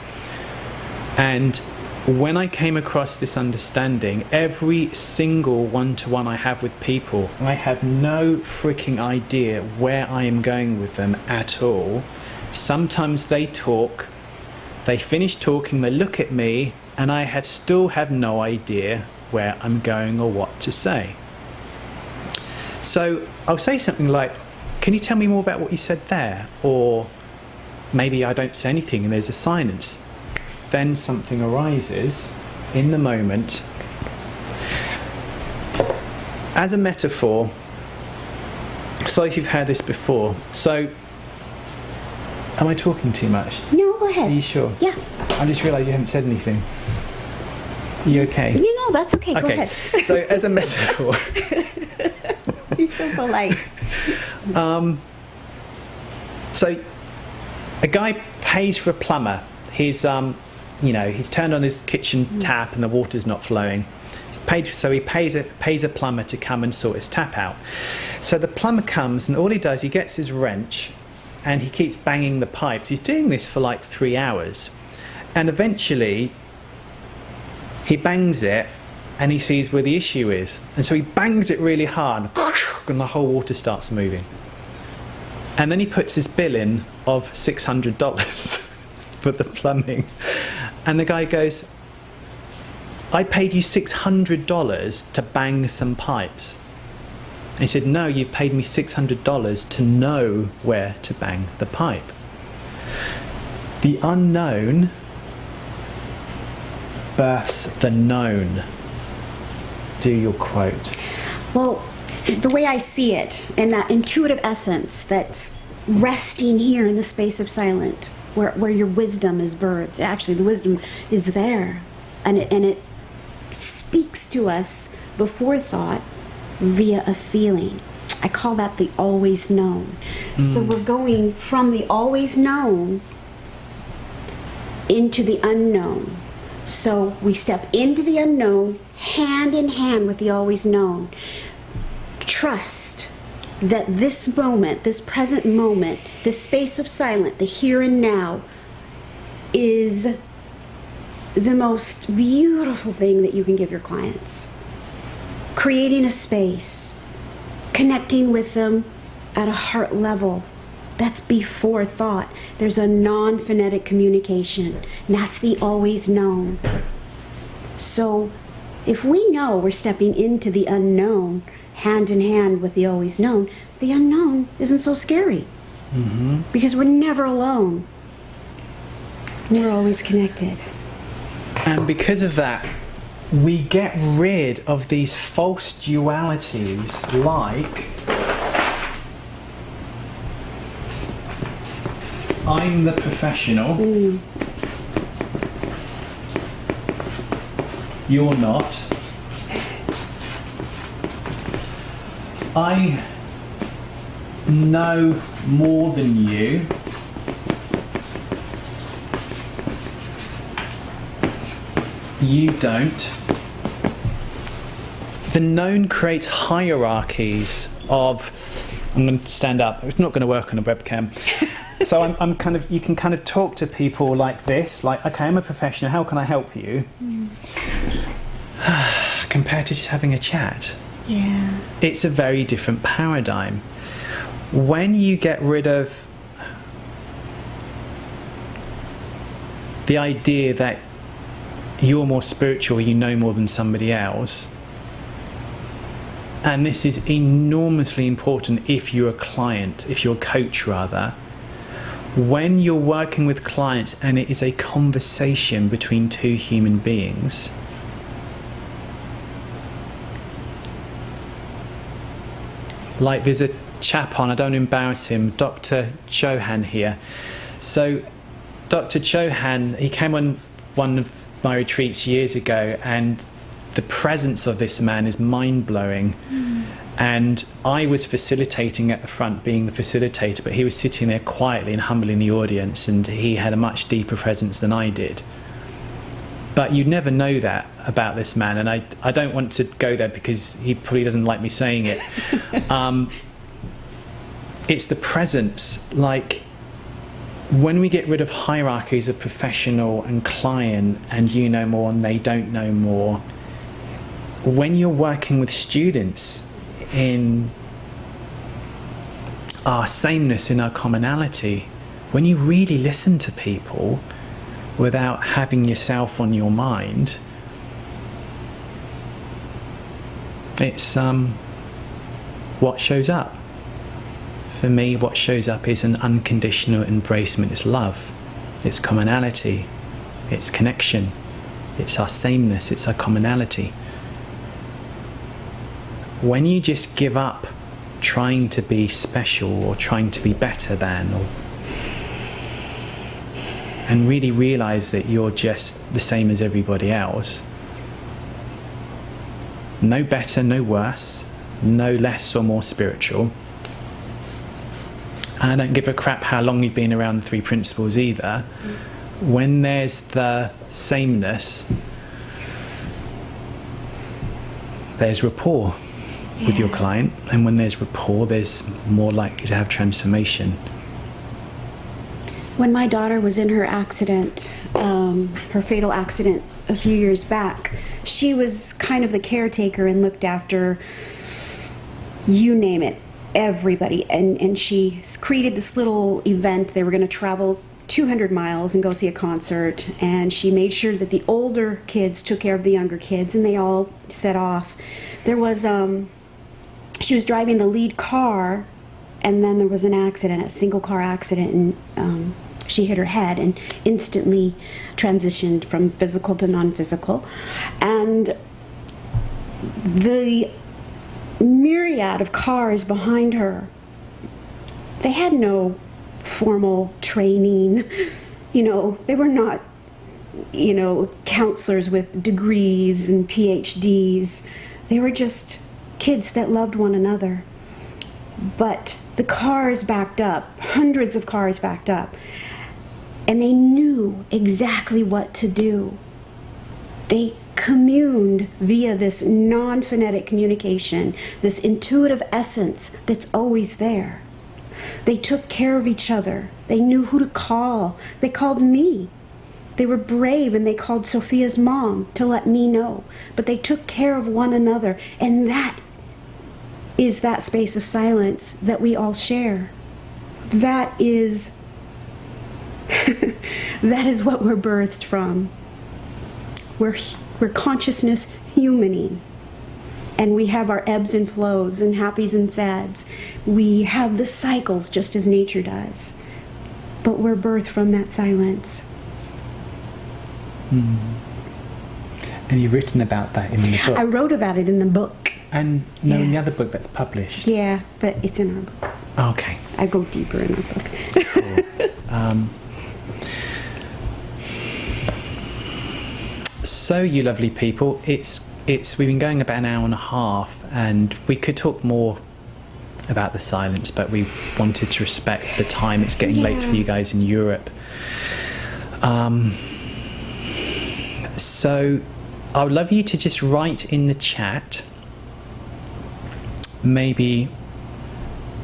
And when I came across this understanding, every single one-to-one I have with people, I have no freaking idea where I am going with them at all. Sometimes they talk, they finish talking, they look at me, and I still have no idea where I'm going or what to say. So I'll say something like, can you tell me more about what you said there? Or maybe I don't say anything and there's a silence. Then something arises in the moment. As a metaphor, so if you've heard this before, so am I talking too much? No, go ahead. Are you sure? Yeah. I just realised you haven't said anything. Are you okay? You know, that's okay. Go ahead. So as a metaphor. You're so polite. So a guy pays for a plumber. He's turned on his kitchen tap and the water's not flowing. He pays a plumber to come and sort his tap out. So the plumber comes and all he does, he gets his wrench and he keeps banging the pipes. He's doing this for like 3 hours. And eventually he bangs it and he sees where the issue is. And so he bangs it really hard and the whole water starts moving. And then he puts his bill in of $600 for the plumbing. And the guy goes, I paid you $600 to bang some pipes. And he said, no, you paid me $600 to know where to bang the pipe. The unknown births the known. Do your quote. Well, the way I see it, in that intuitive essence that's resting here in the space of silent, where your wisdom is birthed. Actually, the wisdom is there, and it speaks to us before thought via a feeling. I call that the always known. So we're going from the always known into the unknown. So we step into the unknown, hand in hand with the always known. Trust that this moment, this present moment, this space of silence, the here and now, is the most beautiful thing that you can give your clients. Creating a space, connecting with them at a heart level. That's before thought. There's a non-phonetic communication, and that's the always known. So if we know we're stepping into the unknown, hand in hand with the always known, the unknown isn't so scary. Because we're never alone. We're always connected. And because of that, we get rid of these false dualities like I'm the professional, you're not. I know more than you. You don't. The known creates hierarchies of, I'm going to stand up, it's not going to work on a webcam. So I'm kind of, you can kind of talk to people like this, like, okay, I'm a professional, how can I help you? Compared to just having a chat. Yeah. It's a very different paradigm. When you get rid of the idea that you're more spiritual, you know more than somebody else, and this is enormously important if you're a client, if you're a coach rather, when you're working with clients and it is a conversation between two human beings, like there's a chap on, I don't embarrass him, Dr. Chohan here. So Dr. Chohan, he came on one of my retreats years ago, and the presence of this man is mind-blowing. And I was facilitating at the front, being the facilitator, but he was sitting there quietly and humbly in the audience, and he had a much deeper presence than I did. But you'd never know that about this man, and I don't want to go there because he probably doesn't like me saying it. It's the presence. Like, when we get rid of hierarchies of professional and client, and you know more and they don't know more, when you're working with students in our sameness, in our commonality, when you really listen to people without having yourself on your mind, it's what shows up. For me, what shows up is an unconditional embracement. It's love, it's commonality, it's connection, it's our sameness, it's our commonality. When you just give up trying to be special or trying to be better than, and really realize that you're just the same as everybody else, no better, no worse, no less or more spiritual. And I don't give a crap how long you've been around the three principles either. When there's the sameness, there's rapport with your client, and when there's rapport, there's more likely to have transformation. When my daughter was in her accident, her fatal accident a few years back, she was kind of the caretaker and looked after, you name it, everybody. And she created this little event. They were going to travel 200 miles and go see a concert, and she made sure that the older kids took care of the younger kids, and they all set off. There was she was driving the lead car, and then there was an accident, a single car accident, and she hit her head and instantly transitioned from physical to non-physical. And the myriad of cars behind her, they had no formal training, they were not, counselors with degrees and PhDs. They were just kids that loved one another. But the cars backed up, hundreds of cars backed up, and they knew exactly what to do. They communed via this non-phonetic communication, this intuitive essence that's always there. They took care of each other. They knew who to call. They called me. They were brave, and they called Sophia's mom to let me know. But they took care of one another, and that is that space of silence that we all share. That is that is what we're birthed from. We're consciousness humaning, and we have our ebbs and flows and happies and sads. We have the cycles just as nature does, but we're birthed from that silence. And you've written about that in the book. I wrote about it in the book. And in the other book that's published. Yeah, but it's in our book. Okay. I go deeper in our book. Cool. So, you lovely people, it's we've been going about an hour and a half, and we could talk more about the silence, but we wanted to respect the time. It's getting late for you guys in Europe. So I would love you to just write in the chat maybe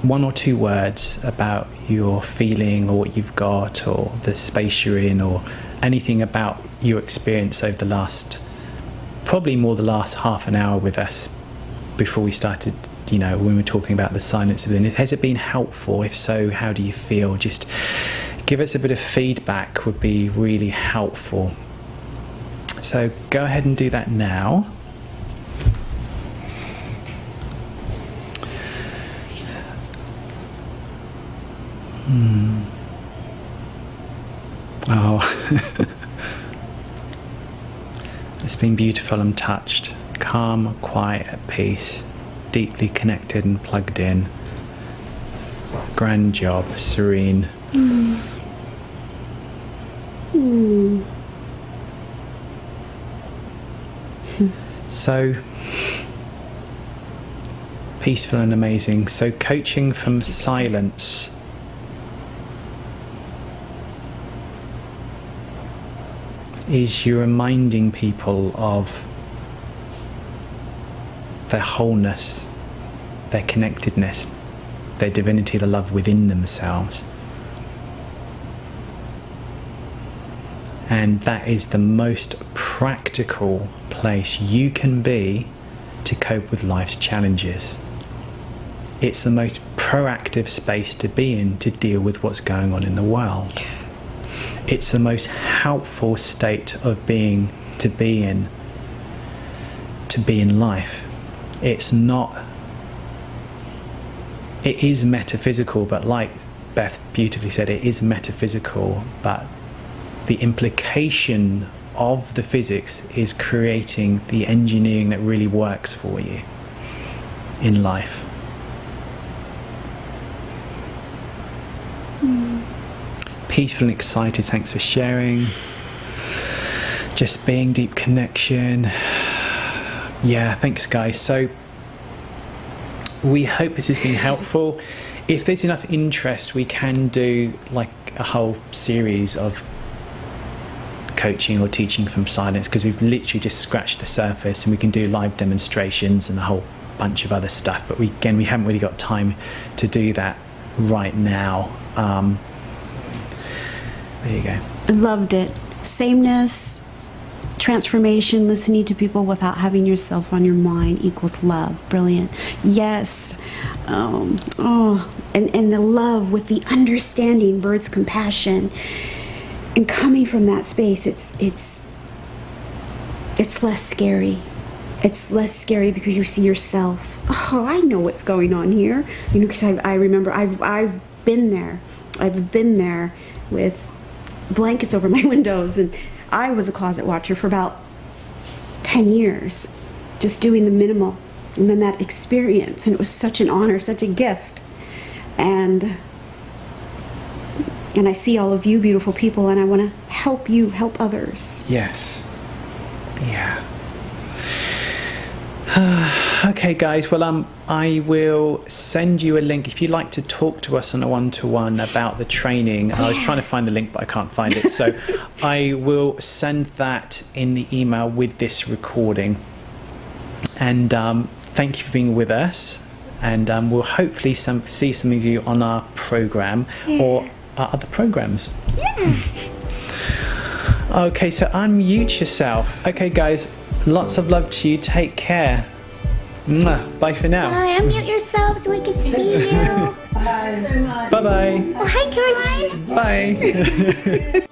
one or two words about your feeling or what you've got or the space you're in or anything about your experience over the last, probably more the last half an hour with us. before we started, when we were talking about the silence within. Has it been helpful? If so, how do you feel? Just give us a bit of feedback would be really helpful. So go ahead and do that now. Oh, it's been beautiful. I'm touched. Calm, quiet, at peace, deeply connected and plugged in. Grand job, serene. So peaceful and amazing. So coaching from silence. Is you reminding people of their wholeness, their connectedness, their divinity, the love within themselves. And that is the most practical place you can be to cope with life's challenges. It's the most proactive space to be in to deal with what's going on in the world. It's the most helpful state of being to be in life. It's not, it is metaphysical, but like Beth beautifully said, it is metaphysical, but the implication of the physics is creating the engineering that really works for you in life. Peaceful and excited, thanks for sharing. Just being, deep connection. Yeah, thanks guys. So we hope this has been helpful. If there's enough interest, we can do like a whole series of coaching or teaching from silence, because we've literally just scratched the surface, and we can do live demonstrations and a whole bunch of other stuff, but we haven't really got time to do that right now. There you go. I loved it. Sameness, transformation, listening to people without having yourself on your mind equals love. Brilliant. Yes. And the love with the understanding, birds' compassion, and coming from that space, it's less scary. It's less scary because you see yourself. Oh, I know what's going on here. Because I remember I've been there. I've been there with blankets over my windows, and I was a closet watcher for about 10 years, just doing the minimal, and then that experience, and it was such an honor, such a gift, and I see all of you beautiful people, and I want to help you help others. Yes. Yeah. Okay guys, well I will send you a link if you'd like to talk to us on a one-to-one about the training. I was trying to find the link, but I can't find it, so I will send that in the email with this recording. And thank you for being with us, and we'll hopefully see some of you on our program or our other programs. Yeah. Okay, so unmute yourself. Okay guys, lots of love to you. Take care. Mwah. Bye for now. Bye. Unmute yourself so we can see you. Bye. Bye bye. Oh, hi, Caroline. Bye.